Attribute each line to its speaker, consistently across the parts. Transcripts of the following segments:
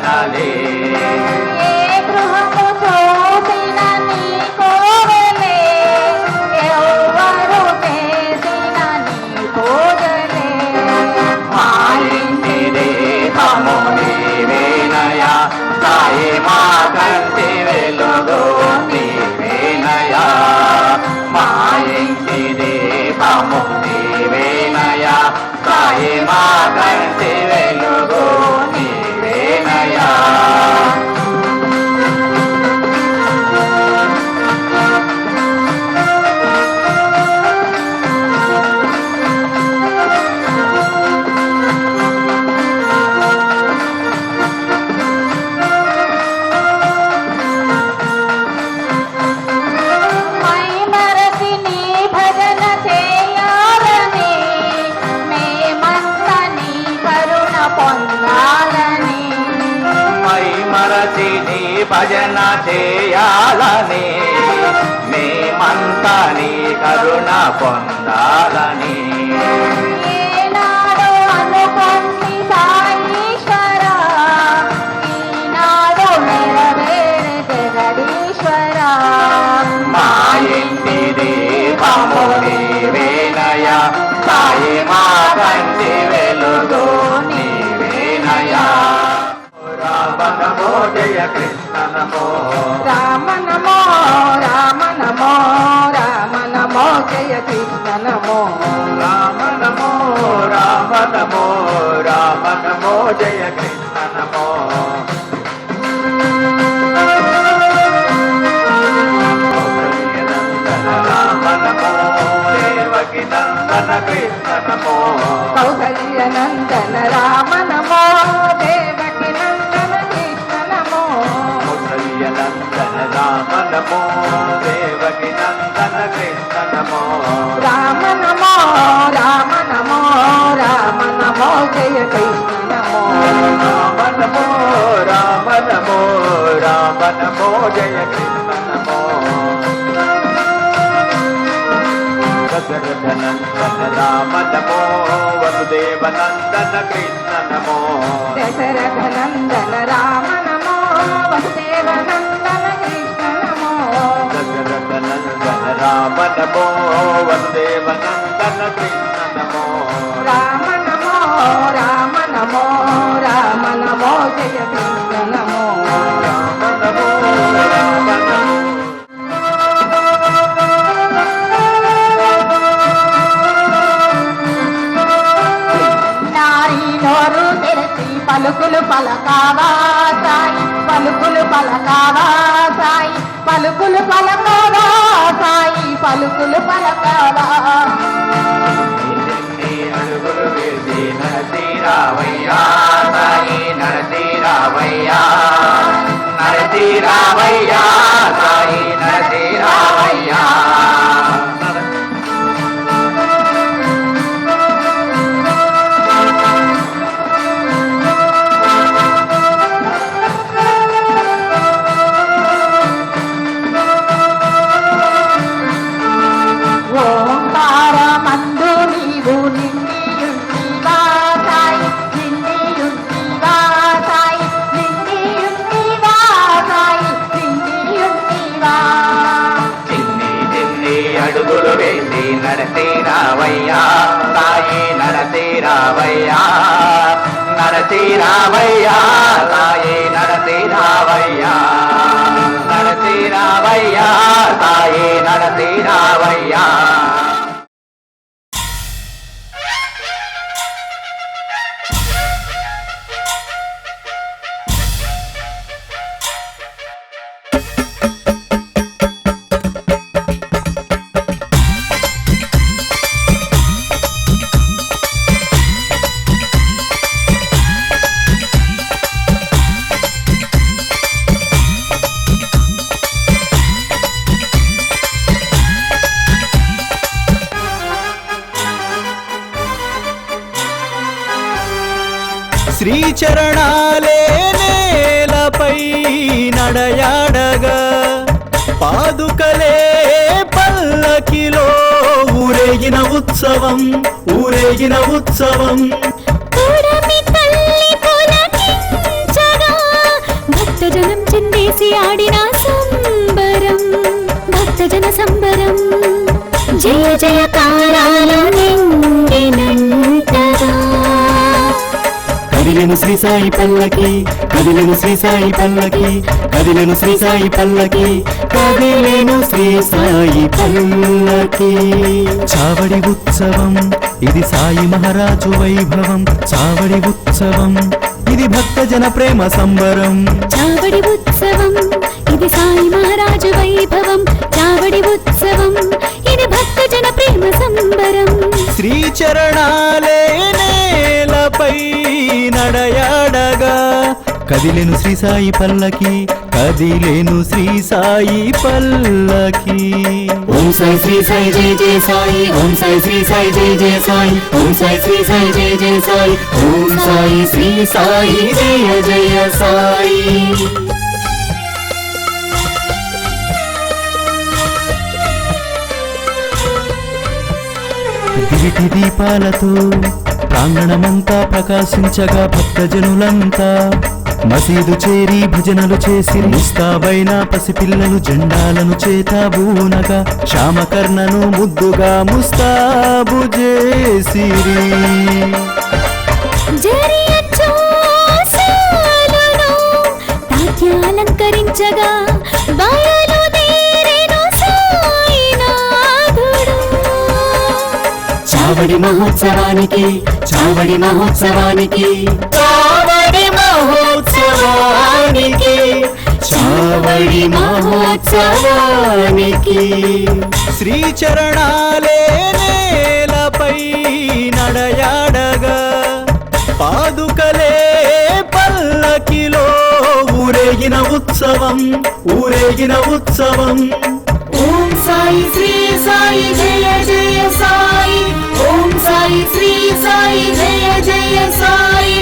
Speaker 1: కనలే మా కంటి వెలుగు నీవేనయా మా ఇంటి దీపము నీవేనయా సాయి మా కంటి వెలుగు నీవేనయా భజన చేయాలని మేమంతా నీ కరుణ పొందాలని
Speaker 2: ఏనాడు అనుకోని సాయీశ్వర ఈనాడు నెరవేరే జగదీశ్వర
Speaker 1: మా ఇంటి దీపము నీవేనయా సాయి మా కంటి వెలుగు నీవేనయా రామనమో జయ కృష్ణ నమో
Speaker 2: రామ నమో రామ నమో రామ నమో జయ కృష్ణ నమో
Speaker 1: రామ నమో రామ నమో రామ నమో జయ కృష్ణ నమో రామ నమో దేవకి నందన కృష్ణ నమో
Speaker 2: కౌసల్య నందన రామ నమో దేవకి నందన కృష్ణ నమో
Speaker 1: కౌసల్య నందన రామ నమో దేవకి నందన కృష్ణ నమో
Speaker 2: రామ నమో రామ నమో రామ నమో జయ కృష్ణ నమో
Speaker 1: రామ నమో రామ నమో రామ నమో జయ కృష్ణ నమో దశరథ నందన రామ నమో వసుదేవ నందన కృష్ణ నమో
Speaker 2: దశరథ నందన రామ నమో వసుదేవ నందన కృష్ణ నమో
Speaker 1: దశరథ నందన రామ నమో వసుదేవ నందన కృష్ణ నమో
Speaker 2: రామ నమో రామ నమో రామ నమో జయ కృష్ణ నమో
Speaker 1: రామ నమో రామ నమో
Speaker 2: నోరు తెరచి పలుకులు పలకావా సాయి పలుకులు పలకావా సాయి పలుకులు పలకావా సాయి పలుకులు పలకావా
Speaker 1: అడుగులు వేసి నరసీరావయ్యా సాయి నరసీరావయ్యా నరసీరావయ్యా సాయి నరసీరావయ్యా
Speaker 2: ఓంకారమందు నీవు నిండియుంటివా సాయి నిండియుంటివా సాయి నిండియుంటివా సాయి నిండియుంటివా
Speaker 1: చిన్ని చిన్ని అడుగులు వేసి నరసీరావయ్యా సాయి నరసీరావయ్యా నరసీరావయ్యా సాయి నరసీరావయ్యా నరసీరావయ్యా సాయి నరసీరావయ్యా
Speaker 3: శ్రీచరణాలే నేలపై నడయాడగా పాదుకలే పల్లకిలో ఊరేగిన ఉత్సవం ఊరేగిన ఉత్సవం
Speaker 2: పురమి తల్లి పులకించగా
Speaker 4: భక్తజనం చిందేసి ఆడిన సంబరం భక్తజన సంబరం జయ జయకారాలు నిండినంతగా
Speaker 3: కదిలెను శ్రీ సాయి పల్లకి కదిలెను శ్రీ సాయి పల్లకి కదిలెను శ్రీ సాయి పల్లకి కదిలెను శ్రీ సాయి పల్లకి చావడి ఉత్సవం ఇది సాయి మహారాజు వైభవం చావడి ఉత్సవం ఇది భక్తజన ప్రేమ సంబరం
Speaker 4: చావడి ఉత్సవం ఇది సాయి మహారాజు వైభవం చావడి ఉత్సవం ఇది భక్తజన ప్రేమ సంబరం
Speaker 3: శ్రీ చరణాలే నేలపై నడయాడగా కదిలెను శ్రీ సాయి పల్లకి కదిలెను శ్రీ సాయి పల్లకి ఓం సాయి శ్రీ సాయి జయ జయ సాయి ఓం సాయి శ్రీ సాయి జయ జయ సాయి ఓం సాయి శ్రీ సాయి జయ జయ సాయి ఓం సాయి శ్రీ సాయి జయ జయ సాయి దివిటి దీపాలతో ప్రాంగణమంతా ప్రకాశించగా భక్తజనులంతా మసీదు చేరి భజనలు చేసి ముస్తాబైన పసిపిల్లలు జెండాలను చేతబూనగా శ్యామకర్ణను ముద్దుగా ముస్తాబు చేసిరి
Speaker 4: అలంకరించగా
Speaker 3: చావడి మహోత్సవానికి చావడి మహోత్సవానికి చావడి మహోత్సవానికి చావడి మహోత్సవానికి శ్రీ చరణాలే నేలపై నడయాడగా పాదుకలే పల్లకిలో ఊరేగిన ఉత్సవం ఊరేగిన ఉత్సవం
Speaker 4: ఓం సాయి శ్రీ సాయి జయ జయ సాయి ఓం సాయి శ్రీ సాయి జయ జయ సాయి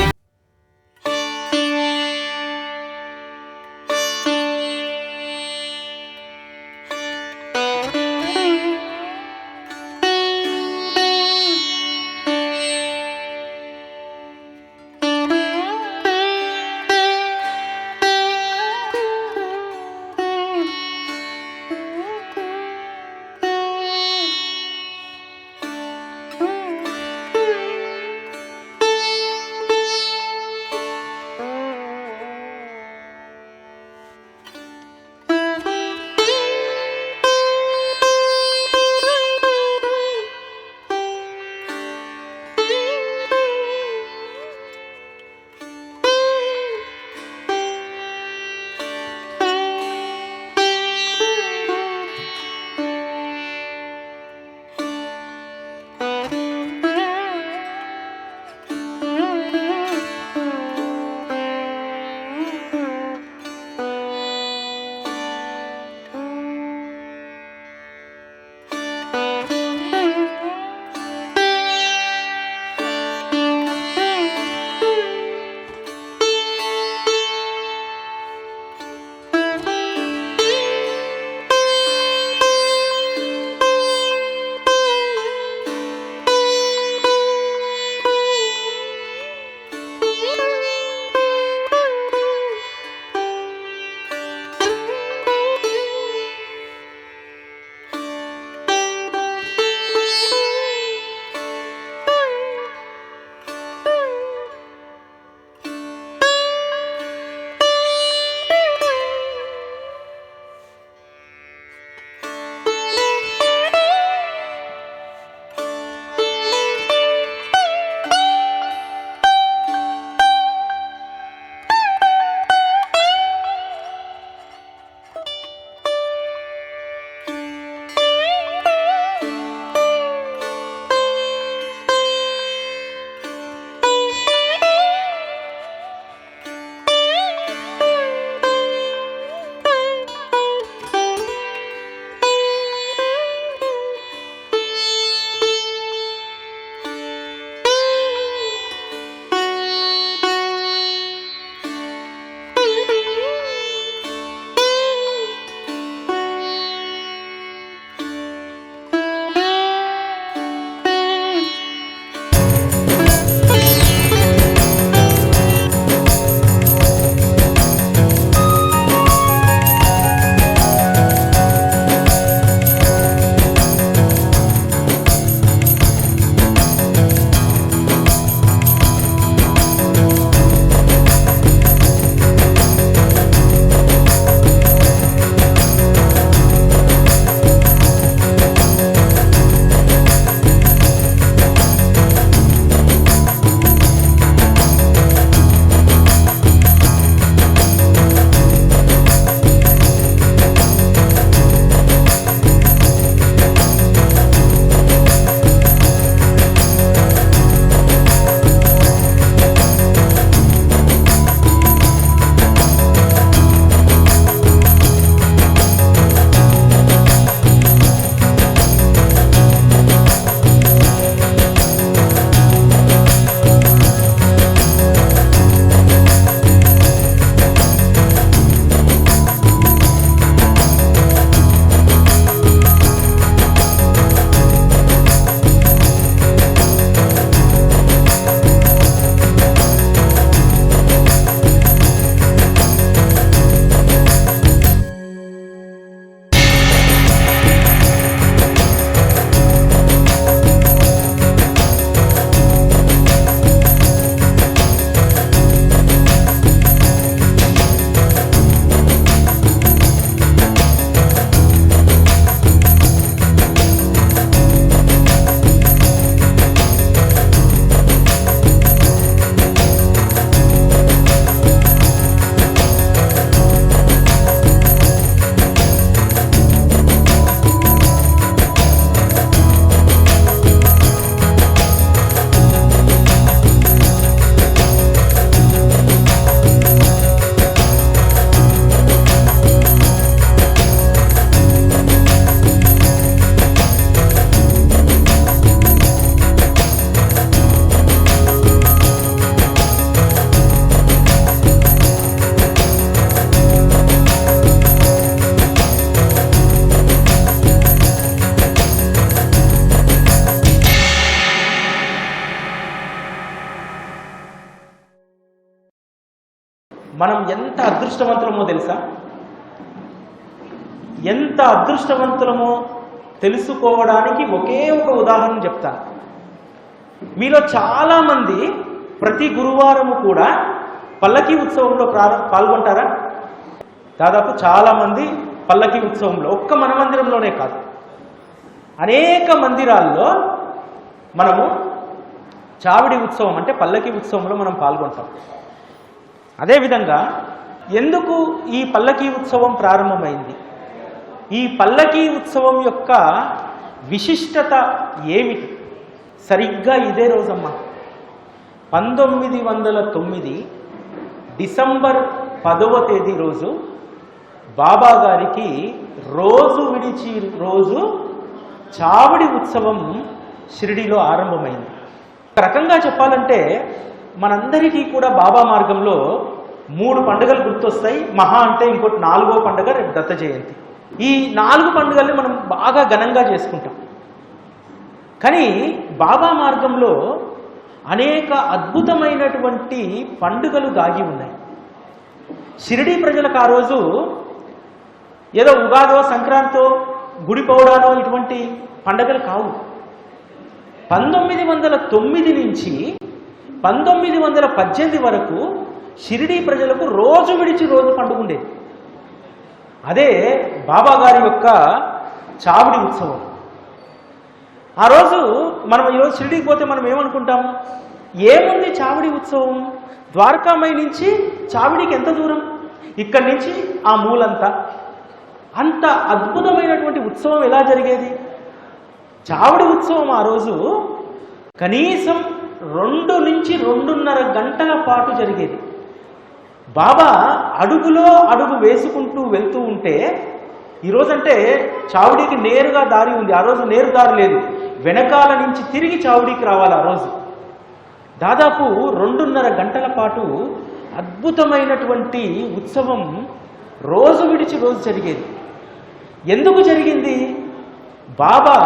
Speaker 5: మనం ఎంత అదృష్టవంతులమో తెలుసా? ఎంత అదృష్టవంతులమో తెలుసుకోవడానికి ఒకే ఒక ఉదాహరణ చెప్తాను. మీలో చాలామంది ప్రతి గురువారము కూడా పల్లకీ ఉత్సవంలో పాల్గొంటారా? దాదాపు చాలామంది పల్లకీ ఉత్సవంలో, ఒక్క మన మందిరంలోనే కాదు, అనేక మందిరాల్లో మనము చావిడి ఉత్సవం అంటే పల్లకీ ఉత్సవంలో మనం పాల్గొంటాం. అదేవిధంగా ఎందుకు ఈ పల్లకీ ఉత్సవం ప్రారంభమైంది? ఈ పల్లకీ ఉత్సవం యొక్క విశిష్టత ఏమిటి? సరిగ్గా ఇదే రోజమ్మా, 1909 డిసెంబర్ 10వ తేదీ రోజు బాబా గారికి రోజు విడిచి రోజు చావిడి ఉత్సవం షిరిడీలో ఆరంభమైంది. ఒక రకంగా చెప్పాలంటే మనందరికీ కూడా బాబా మార్గంలో 3 పండుగలు గుర్తొస్తాయి. మహా అంటే ఇంకోటి 4వ పండుగ రేపు దత్త జయంతి. ఈ 4 పండుగల్ని మనం బాగా ఘనంగా చేసుకుంటాం. కానీ బాబా మార్గంలో అనేక అద్భుతమైనటువంటి పండుగలు దాగి ఉన్నాయి. షిరిడీ ప్రజలకు ఆ రోజు ఏదో ఉగాదో సంక్రాంతో గుడి పౌడాలో ఇటువంటి పండుగలు కావు. 1909 నుంచి 1918 వరకు షిరిడీ ప్రజలకు రోజు విడిచి రోజు పండుగ ఉండేది. అదే బాబా గారి యొక్క చావిడి ఉత్సవం. ఆ రోజు మనం ఈరోజు షిరిడీకి పోతే మనం ఏమనుకుంటాం? ఏముంది చావిడి ఉత్సవం? ద్వారకామై నుంచి చావిడికి ఎంత దూరం? ఇక్కడి నుంచి ఆ మూలంతా. అంత అద్భుతమైనటువంటి ఉత్సవం ఎలా జరిగేది? చావిడి ఉత్సవం ఆ రోజు కనీసం 2 నుంచి 2.5 గంటల పాటు జరిగేది. బాబా అడుగులో అడుగు వేసుకుంటూ వెళ్తూ ఉంటే, ఈరోజంటే చావుడికి నేరుగా దారి ఉంది, ఆ రోజు నేరు దారి లేదు. వెనకాల నుంచి తిరిగి చావుడికి రావాలి. ఆ రోజు దాదాపు 2.5 గంటల పాటు అద్భుతమైనటువంటి ఉత్సవం రోజు విడిచి రోజు జరిగేది. ఎందుకు జరిగింది? బాబా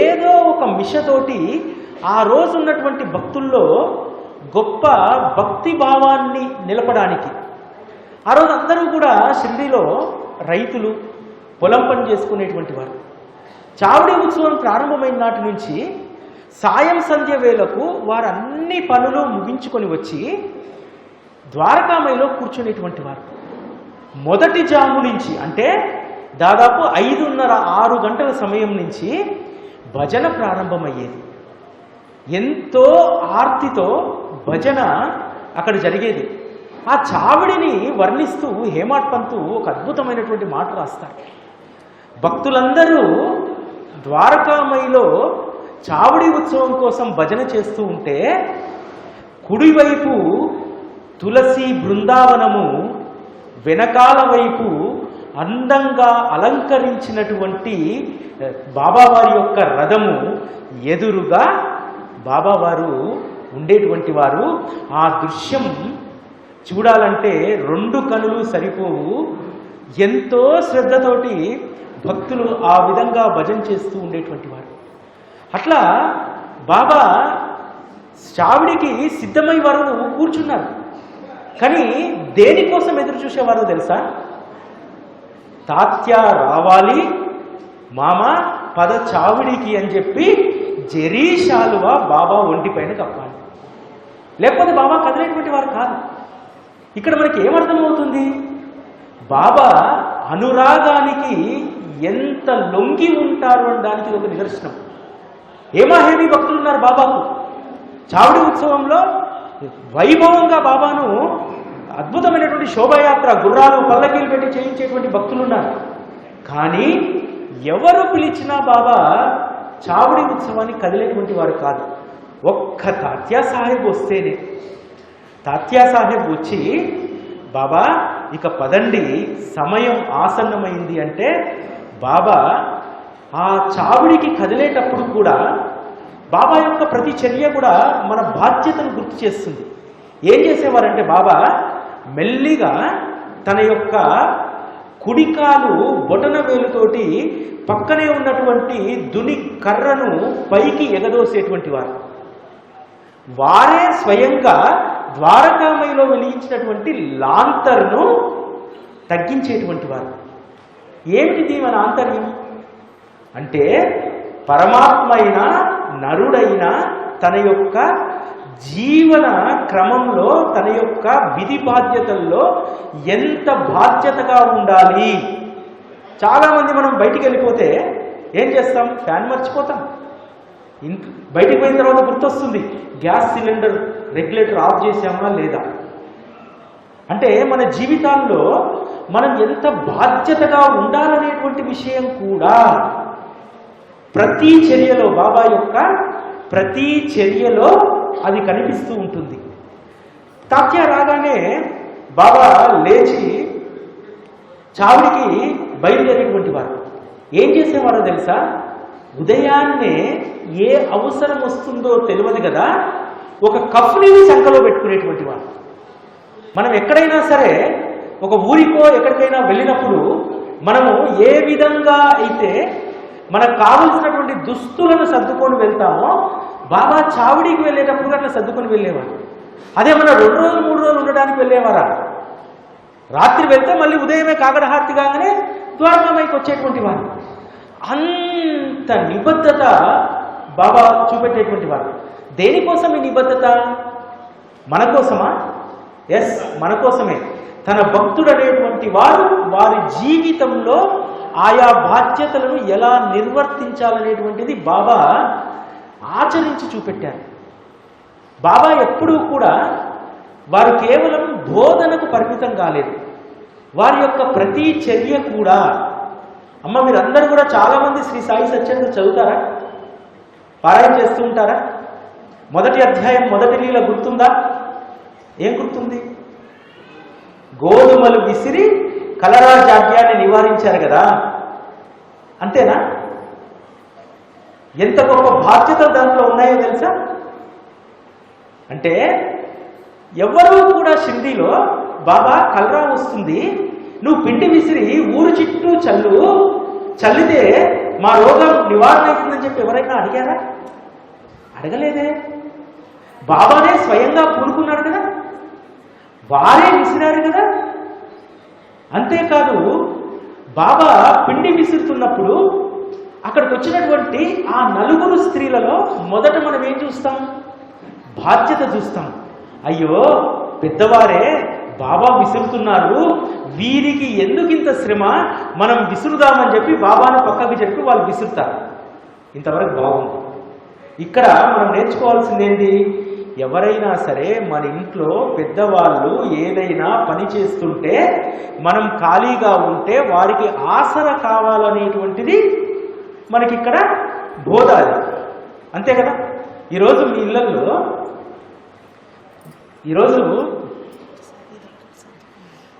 Speaker 5: ఏదో ఒక మిషతోటి ఆ రోజు ఉన్నటువంటి భక్తుల్లో గొప్ప భక్తి భావాన్ని నిలపడానికి. ఆ రోజు అందరూ కూడా షిరిడీలో రైతులు, పొలం పని చేసుకునేటువంటి వారు. చావిడి ఉత్సవం ప్రారంభమైన నాటి నుంచి సాయం సంధ్య వేళకు వారు అన్ని పనులు ముగించుకొని వచ్చి ద్వారకామైలో కూర్చునేటువంటి వారు. మొదటి జాము నుంచి అంటే దాదాపు 5:30-6 గంటల సమయం నుంచి భజన ప్రారంభమయ్యేది. ఎంతో ఆర్తితో భజన అక్కడ జరిగేది. ఆ చావిడిని వర్ణిస్తూ హేమాడ్ పంతు ఒక అద్భుతమైనటువంటి మాట రాస్తారు. భక్తులందరూ ద్వారకామైలో చావిడి ఉత్సవం కోసం భజన చేస్తూ ఉంటే, కుడివైపు తులసి బృందావనము, వెనకాల వైపు అందంగా అలంకరించినటువంటి బాబావారి యొక్క రథము ఎదురుగా బాబావారు ఉండేటువంటి వారు. ఆ దృశ్యం చూడాలంటే 2 కనులు సరిపోవు. ఎంతో శ్రద్ధతోటి భక్తులు ఆ విధంగా భజన చేస్తూ ఉండేటువంటి వారు. అట్లా బాబా చావిడికి సిద్ధమై వారు కూర్చున్నారు. కానీ దేనికోసం ఎదురు చూసేవారో తెలుసా? తాత్య రావాలి మామ పద చావిడికి అని చెప్పి జరీషాలువా బాబా ఒంటిపైన కప్పాలి. లేకపోతే బాబా కదిలేటువంటి వారు కాదు. ఇక్కడ మనకి ఏమర్థమవుతుంది? బాబా అనురాగానికి ఎంత లొంగి ఉంటారు అనడానికి ఒక నిదర్శనం. ఏమాహేమి భక్తులు ఉన్నారు బాబాకు. చావిడి ఉత్సవంలో వైభవంగా బాబాను అద్భుతమైనటువంటి శోభాయాత్ర, గుర్రాలు, పల్లకీలు పెట్టి చేయించేటువంటి భక్తులు ఉన్నారు. కానీ ఎవరు పిలిచినా బాబా చావిడి ఉత్సవానికి కదిలేటువంటి వారు కాదు. ఒక్క తాత్యా సాహెబ్ వస్తేనే, తాత్యా సాహెబ్ వచ్చి బాబా ఇక పదండి సమయం ఆసన్నమైంది అంటే, బాబా ఆ చావిడికి కదిలేటప్పుడు కూడా బాబా యొక్క ప్రతి చర్య కూడా మన బాధ్యతను గుర్తు చేస్తుంది. ఏం చేసేవారంటే బాబా మెల్లిగా తన యొక్క కుడికాలు బొటన వేలుతోటి పక్కనే ఉన్నటువంటి దుని కర్రను పైకి ఎగదోసేటువంటి వారు. వారే స్వయంగా ద్వారకామయిలో వెలిగించినటువంటి లాంతర్ను తగ్గించేటువంటి వారు. ఏమిటిది మన ఆంతర్యం అంటే, పరమాత్మ అయిన నరుడైన తన యొక్క జీవన క్రమంలో, తన యొక్క విధి బాధ్యతల్లో ఎంత బాధ్యతగా ఉండాలి. చాలామంది మనం బయటికి వెళ్ళిపోతే ఏం చేస్తాం? ఫ్యాన్ మర్చిపోతాం. బయటికి పోయిన తర్వాత గుర్తొస్తుంది, గ్యాస్ సిలిండర్ రెగ్యులేటర్ ఆఫ్ చేసామా లేదా. అంటే మన జీవితాల్లో మనం ఎంత బాధ్యతగా ఉండాలనేటువంటి విషయం కూడా ప్రతి చర్యలో, బాబా యొక్క ప్రతి చర్యలో అది కనిపిస్తూ ఉంటుంది. తాత్య రాగానే బాబా లేచి చావుడికి బయలుదేరేటువంటి వారు. ఏం చేసేవారో తెలుసా? ఉదయాన్నే ఏ అవసరం వస్తుందో తెలియదు కదా, ఒక కఫ్ని సంకలో పెట్టుకునేటువంటి వారు. మనం ఎక్కడైనా సరే ఒక ఊరికో ఎక్కడికైనా వెళ్ళినప్పుడు మనము ఏ విధంగా అయితే మనకు కావలసినటువంటి దుస్తులను సర్దుకొని వెళ్తామో, బాబా చావుడికి వెళ్ళేటప్పుడు అట్లా సర్దుకొని వెళ్ళేవారు. అదే మన 2 రోజులు 3 రోజులు ఉండడానికి వెళ్ళేవారా? రాత్రి వెళ్తే మళ్ళీ ఉదయమే కాకడహారతి కాగానే ద్వారకామాయికి వచ్చేటువంటి వారు. అంత నిబద్ధత బాబా చూపెట్టేటువంటి వారు. దేనికోసం ఈ నిబద్ధత? మన కోసమా? ఎస్, మన కోసమే. తన భక్తుడు అనేటువంటి వారు వారి జీవితంలో ఆయా బాధ్యతలను ఎలా నిర్వర్తించాలనేటువంటిది బాబా ఆచరించి చూపెట్టారు. బాబా ఎప్పుడూ కూడా వారు కేవలం బోధనకు పరిమితం కాలేదు. వారి యొక్క ప్రతి చర్య కూడా, అమ్మ మీరందరూ కూడా చాలామంది శ్రీ సాయి సత్యచరిత్ర చదువుతారా? పారాయణ చేస్తూ ఉంటారా? మొదటి అధ్యాయం మొదటి లీల గుర్తుందా? ఏం గుర్తుంది? గోధుమలు విసిరి కలరా జాడ్యాన్ని నివారించారు కదా, అంతేనా? ఎంత గొప్ప బాధ్యతలు దాంట్లో ఉన్నాయో తెలుసా? అంటే ఎవరూ కూడా షిరిడీలో బాబా కలరా వస్తుంది, నువ్వు పిండి విసిరి ఊరు చుట్టూ చల్లితే మా రోగం నివారణ అవుతుందని చెప్పి ఎవరైనా అడిగారా? అడగలేదే. బాబానే స్వయంగా పూనుకున్నాడు కదా, వారే విసిరారు కదా. అంతేకాదు, బాబా పిండి విసురుతున్నప్పుడు అక్కడికి వచ్చినటువంటి ఆ 4 స్త్రీలలో మొదట మనం ఏం చూస్తాం? బాధ్యత చూస్తాం. అయ్యో పెద్దవారే బాబా విసురుతున్నారు, వీరికి ఎందుకు ఇంత శ్రమ, మనం విసురుదామని చెప్పి బాబాను పక్కకు చెప్పి వాళ్ళు విసురుతారు. ఇంతవరకు బాగుంది. ఇక్కడ మనం నేర్చుకోవాల్సింది ఏంటి? ఎవరైనా సరే మన ఇంట్లో పెద్దవాళ్ళు ఏదైనా పని చేస్తుంటే మనం ఖాళీగా ఉంటే వారికి ఆసర కావాలనేటువంటిది మనకిక్కడ బోధ. అది అంతే కదా. ఈరోజు మీ ఇళ్లలో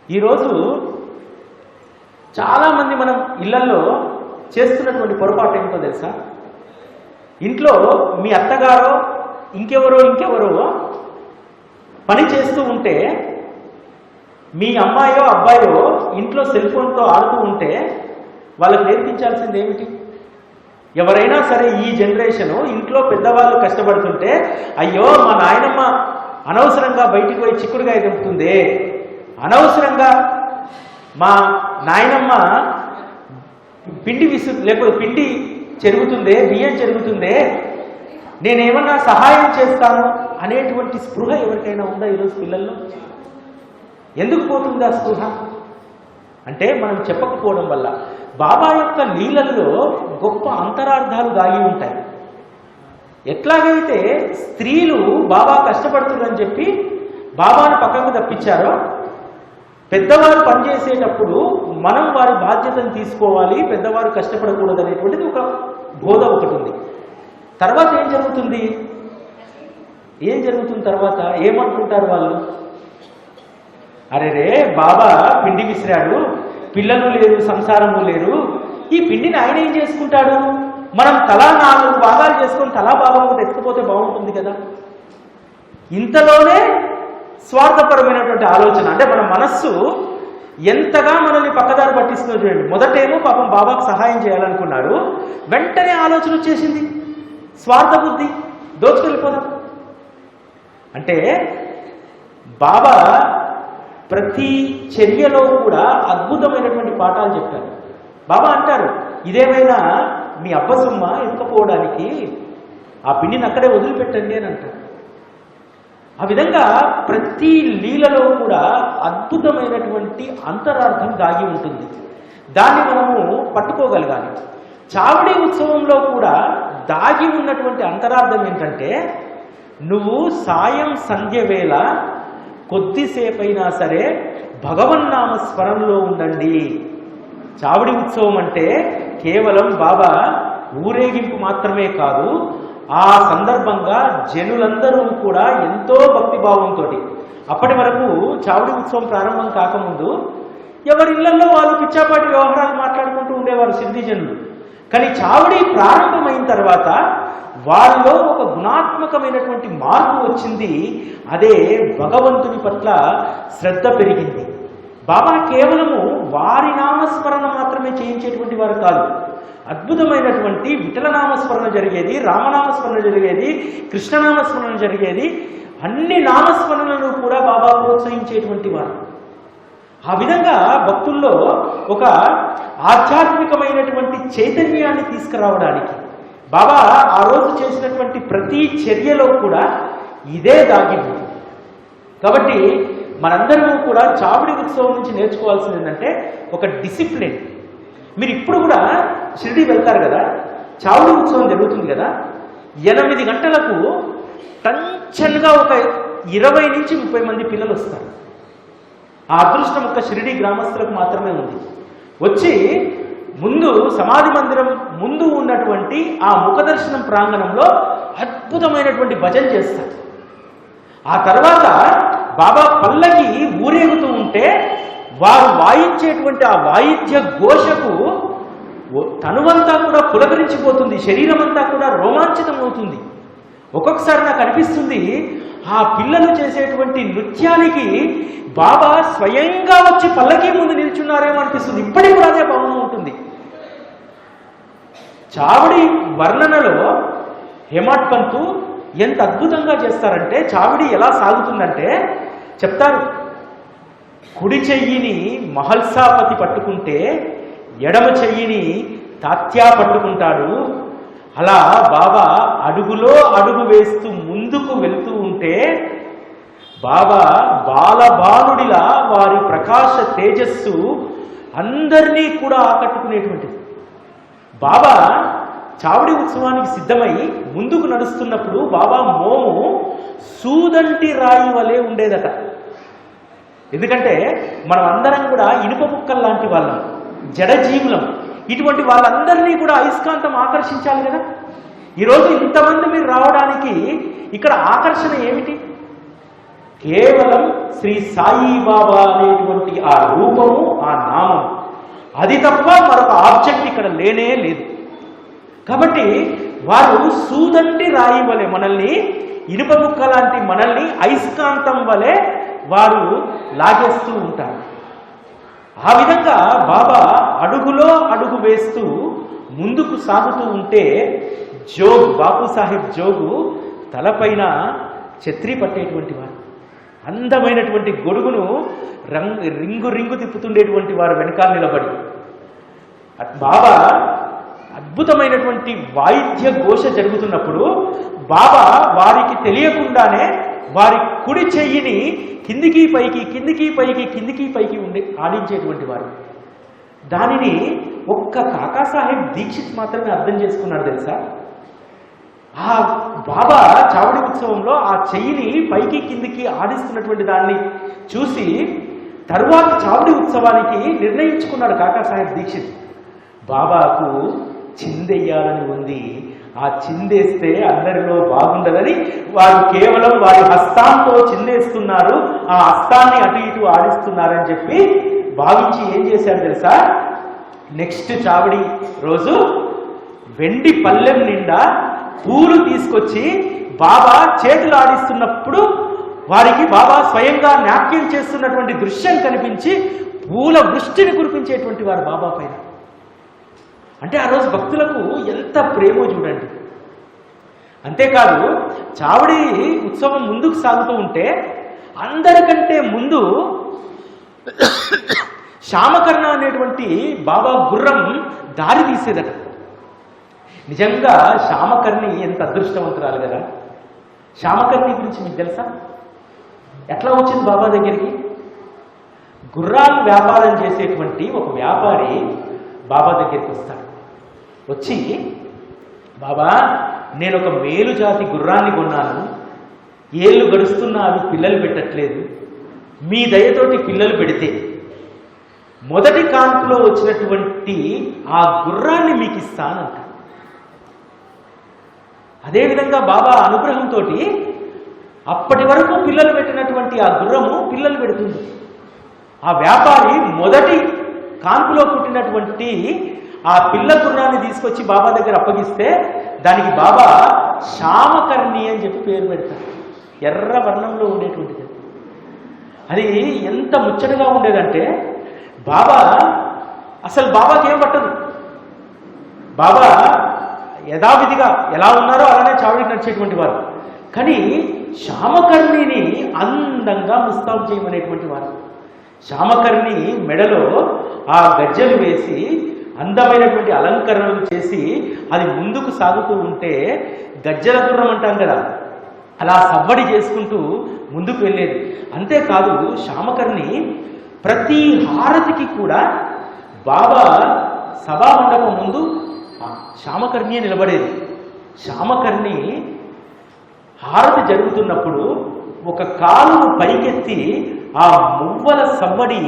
Speaker 5: ఈరోజు చాలామంది మనం ఇళ్లలో చేస్తున్నటువంటి పొరపాటు ఏంటో తెలుసా? ఇంట్లో మీ అత్తగారో ఇంకెవరో పని చేస్తూ ఉంటే, మీ అమ్మాయో అబ్బాయో ఇంట్లో సెల్ ఫోన్తో ఆడుతూ ఉంటే వాళ్ళకి నేర్పించాల్సింది ఏమిటి? ఎవరైనా సరే ఈ జనరేషను ఇంట్లో పెద్దవాళ్ళు కష్టపడుతుంటే, అయ్యో మా నాయనమ్మ అనవసరంగా బయటికి పోయి చిక్కుడుగాయ తెంపుతుంది, అనవసరంగా మా నాయనమ్మ లేకపోతే పిండి చెరుగుతుందే, బియ్యం చెరుగుతుందే, నేనేమన్నా సహాయం చేస్తాను అనేటువంటి స్పృహ ఎవరికైనా ఉందా ఈరోజు పిల్లల్లో? ఎందుకు పోతుంది ఆ స్పృహ? అంటే మనం చెప్పకపోవడం వల్ల. బాబా యొక్క లీలల్లో గొప్ప అంతరార్థాలు దాగి ఉంటాయి. ఎట్లాగైతే స్త్రీలు బాబా కష్టపడుతుందని చెప్పి బాబాను పక్కకు తప్పించారో, పెద్దవారు పనిచేసేటప్పుడు మనం వారి బాధ్యతను తీసుకోవాలి, పెద్దవారు కష్టపడకూడదు అనేటువంటిది ఒక బోధ ఒకటి ఉంది. తర్వాత ఏం జరుగుతుంది? తర్వాత ఏమనుకుంటారు వాళ్ళు? అరే రే, బాబా పిండి విసిరాడు, పిల్లలు లేరు, సంసారము లేరు, ఈ పిండిని ఆయన ఏం చేసుకుంటాడు, మనం తలా 4 భాగాలు చేసుకొని తలా భాగం ఒకటి ఎత్తుకుపోతే బాగుంటుంది కదా. ఇంతలోనే స్వార్థపరమైనటువంటి ఆలోచన. అంటే మన మనస్సు ఎంతగా మనల్ని పక్కదారి పట్టిస్తుందో చూడండి. మొదటేమో పాపం బాబాకు సహాయం చేయాలనుకున్నారు, వెంటనే ఆలోచన వచ్చేసింది, స్వార్థ బుద్ధి, దోచుకెళ్ళిపోదాం. అంటే బాబా ప్రతి చర్యలో కూడా అద్భుతమైనటువంటి పాఠాలు చెప్పారు. బాబా అంటారు, ఇదేమైనా మీ అబ్బసొమ్మ ఎత్తుకపోవడానికి, ఆ పిండిని అక్కడే వదిలిపెట్టండి అని అంటారు. ఆ విధంగా ప్రతి లీలలో కూడా అద్భుతమైనటువంటి అంతరార్థం దాగి ఉంటుంది. దాన్ని మనము పట్టుకోగలగాలి. చావడి ఉత్సవంలో కూడా దాగి ఉన్నటువంటి అంతరార్థం ఏంటంటే, నువ్వు సాయం సంధ్య వేళ కొద్దిసేపైనా సరే భగవన్నామ స్మరణలో ఉండండి. చావడి ఉత్సవం అంటే కేవలం బాబా ఊరేగింపు మాత్రమే కాదు, ఆ సందర్భంగా జనులందరూ కూడా ఎంతో భక్తిభావంతో, అప్పటి వరకు చావడి ఉత్సవం ప్రారంభం కాకముందు ఎవరి ఇళ్లలో వాళ్ళు పిచ్చాపాటి వ్యవహారాలు మాట్లాడుకుంటూ ఉండేవారు సిద్ధి జనులు. కానీ చావడి ప్రారంభమైన తర్వాత వాళ్ళలో ఒక గుణాత్మకమైనటువంటి మార్పు వచ్చింది. అదే భగవంతుని పట్ల శ్రద్ధ పెరిగింది. బాబా కేవలము వారి నామస్మరణ మాత్రమే చేయించేటువంటి వారు కాదు, అద్భుతమైనటువంటి విఠలనామస్మరణ జరిగేది, రామనామస్మరణ జరిగేది, కృష్ణనామస్మరణ జరిగేది. అన్ని నామస్మరణలను కూడా బాబా ప్రోత్సహించేటువంటి వారు. ఆ విధంగా భక్తుల్లో ఒక ఆధ్యాత్మికమైనటువంటి చైతన్యాన్ని తీసుకురావడానికి బాబా ఆ రోజు చేసినటువంటి ప్రతి చర్యలో కూడా ఇదే దాగి ఉంది. కాబట్టి మనందరము కూడా చావడి ఉత్సవం నుంచి నేర్చుకోవాల్సింది ఏంటంటే ఒక డిసిప్లిన్. మీరు ఇప్పుడు కూడా షిరిడి వెళ్తారు కదా, చావడి ఉత్సవం జరుగుతుంది కదా, 8 గంటలకు టంచన్గా ఒక 20 నుంచి 30 మంది పిల్లలు వస్తారు. ఆ అదృష్టం ఒక్క షిరిడి గ్రామస్తులకు మాత్రమే ఉంది. వచ్చి ముందు సమాధి మందిరం ముందు ఉన్నటువంటి ఆ ముఖదర్శనం ప్రాంగణంలో అద్భుతమైనటువంటి భజన చేస్తారు. ఆ తర్వాత బాబా పల్లకి ఊరేగుతూ ఉంటే వారు వాయించేటువంటి ఆ వాయిద్య ఘోషకు తనువంతా కూడా పులకరించిపోతుంది, శరీరం అంతా కూడా రోమాంచితం అవుతుంది. ఒక్కొక్కసారి నాకు అనిపిస్తుంది, ఆ పిల్లలు చేసేటువంటి నృత్యానికి బాబా స్వయంగా వచ్చి పల్లకి ముందు నిల్చున్నారేమో అనిపిస్తుంది. ఇప్పటికి కూడా అదే భావన ఉంటుంది. చావడి వర్ణనలో హేమాడ్ పంతు ఎంత అద్భుతంగా చేస్తారంటే, చావడి ఎలా సాగుతుందంటే చెప్తారు, కుడి చెయ్యిని మహల్సాపతి పట్టుకుంటే ఎడమ చెయ్యిని తాత్యా పట్టుకుంటాడు. అలా బాబా అడుగులో అడుగు వేస్తూ ముందుకు వెళ్తూ ఉంటే బాబా బాలబాలుడిలా వారి ప్రకాశ తేజస్సు అందరినీ కూడా ఆకట్టుకునేటువంటిది. బాబా చావడి ఉత్సవానికి సిద్ధమై ముందుకు నడుస్తున్నప్పుడు బాబా మోము సూదంటి రాయి వలె ఉండేదట. ఎందుకంటే మనం అందరం కూడా ఇనుప ముక్కలు లాంటి వాళ్ళం, జడజీవులం. ఇటువంటి వాళ్ళందరినీ కూడా అయస్కాంతం ఆకర్షించాలి కదా. ఈరోజు ఇంతమంది మీరు రావడానికి ఇక్కడ ఆకర్షణ ఏమిటి? కేవలం శ్రీ సాయిబాబా అనేటువంటి ఆ రూపము, ఆ నామం, అది తప్ప మరొక ఆబ్జెక్ట్ ఇక్కడ లేనే లేదు. కాబట్టి వారు సూదంటి రాయి వలె మనల్ని, ఇనుప ముక్క లాంటి మనల్ని అయస్కాంతం వలె వారు లాగేస్తూ ఉంటారు. ఆ విధంగా బాబా అడుగులో అడుగు వేస్తూ ముందుకు సాగుతూ ఉంటే జోగ్, బాపు సాహెబ్ జోగు తలపైన ఛత్రి పట్టేటువంటి వారు, అందమైనటువంటి గొడుగును రింగు రింగు తిప్పుతుండేటువంటి వారు వెనకాల నిలబడి, బాబా అద్భుతమైనటువంటి వాయిద్య ఘోష జరుగుతున్నప్పుడు బాబా వారికి తెలియకుండానే వారి కుడి చెయ్యిని కిందికి పైకి, కిందికి పైకి, కిందికి పైకి ఉండి ఆడించేటువంటి వారు. దానిని ఒక్క కాకాసాహెబ్ దీక్షిత్ మాత్రమే అర్థం చేసుకున్నాడు తెలుసా. ఆ బాబా చావడి ఉత్సవంలో ఆ చెయ్యిని పైకి కిందికి ఆడిస్తున్నటువంటి దాన్ని చూసి తరువాత చావడి ఉత్సవానికి నిర్ణయించుకున్నాడు కాకాసాహెబ్ దీక్షిత్. బాబాకు చిందెయ్యాలని ఉంది, ఆ చిందేస్తే అందరిలో బాగుండదని వారు కేవలం వారి హస్తాంతో చిందేస్తున్నారు, ఆ హస్తాన్ని అటు ఇటు ఆడిస్తున్నారని చెప్పి భావించి ఏం చేశారు తెలుసా, నెక్స్ట్ చావడి రోజు వెండి పల్లెం నిండా పూలు తీసుకొచ్చి బాబా చేతులు ఆడిస్తున్నప్పుడు వారికి బాబా స్వయంగా నాట్యం చేస్తున్నటువంటి దృశ్యం కనిపించి పూల వృష్టిని కురిపించేటువంటి వారు బాబా పైన. అంటే ఆ రోజు భక్తులకు ఎంత ప్రేమో చూడండి. అంతేకాదు చావడి ఉత్సవం ముందుకు సాగుతూ ఉంటే అందరికంటే ముందు శ్యామకర్ణ అనేటువంటి బాబా గుర్రం దారి తీసేదట. నిజంగా శ్యామకర్ణి ఎంత అదృష్టవంతురాలు కదా. శ్యామకర్ణి గురించి మీకు తెలుసా? ఎట్లా వచ్చింది బాబా దగ్గరికి? గుర్రాలు వ్యాపారం చేసేటువంటి ఒక వ్యాపారి బాబా దగ్గరికి వస్తాడు. వచ్చి, బాబా నేను ఒక మేలు జాతి గుర్రాన్ని కొన్నాను, ఏళ్ళు గడుస్తున్నా అవి పిల్లలు పెట్టట్లేదు, మీ దయతోటి పిల్లలు పెడితే మొదటి కాన్పులో వచ్చినటువంటి ఆ గుర్రాన్ని మీకు ఇస్తానంట. అదేవిధంగా బాబా అనుగ్రహంతో అప్పటి వరకు పిల్లలు పెట్టినటువంటి ఆ గుర్రము పిల్లలు పెడుతుంది. ఆ వ్యాపారి మొదటి కాన్పులో పుట్టినటువంటి ఆ పిల్ల గుర్రాన్ని తీసుకొచ్చి బాబా దగ్గర అప్పగిస్తే దానికి బాబా శ్యామకర్ణి అని చెప్పి పేరు పెడతారు. ఎర్ర వర్ణంలో ఉండేటువంటిది. అది ఎంత ముచ్చటగా ఉండేదంటే బాబా అసలు బాబాకి ఏం పట్టదు. బాబా యథావిధిగా ఎలా ఉన్నారో అలానే చావుడికి నడిచేటువంటి వారు. కానీ శ్యామకర్ణిని అందంగా ముస్తాబు చేయమనేటువంటి వారు. శ్యామకర్ణి మెడలో ఆ గజ్జలు వేసి అందమైనటువంటి అలంకరణలు చేసి అది ముందుకు సాగుతూ ఉంటే గజ్జల గుర్రం అంటాం కదా, అలా సవ్వడి చేసుకుంటూ ముందుకు వెళ్ళేది. అంతేకాదు శ్యామకర్ణి ప్రతి హారతికి కూడా బాబా సభా మండపం ముందు శ్యామకర్ణియే నిలబడేది. శ్యామకర్ణి హారతి జరుగుతున్నప్పుడు ఒక కాలును పైకెత్తి ఆ మువ్వల సవ్వడి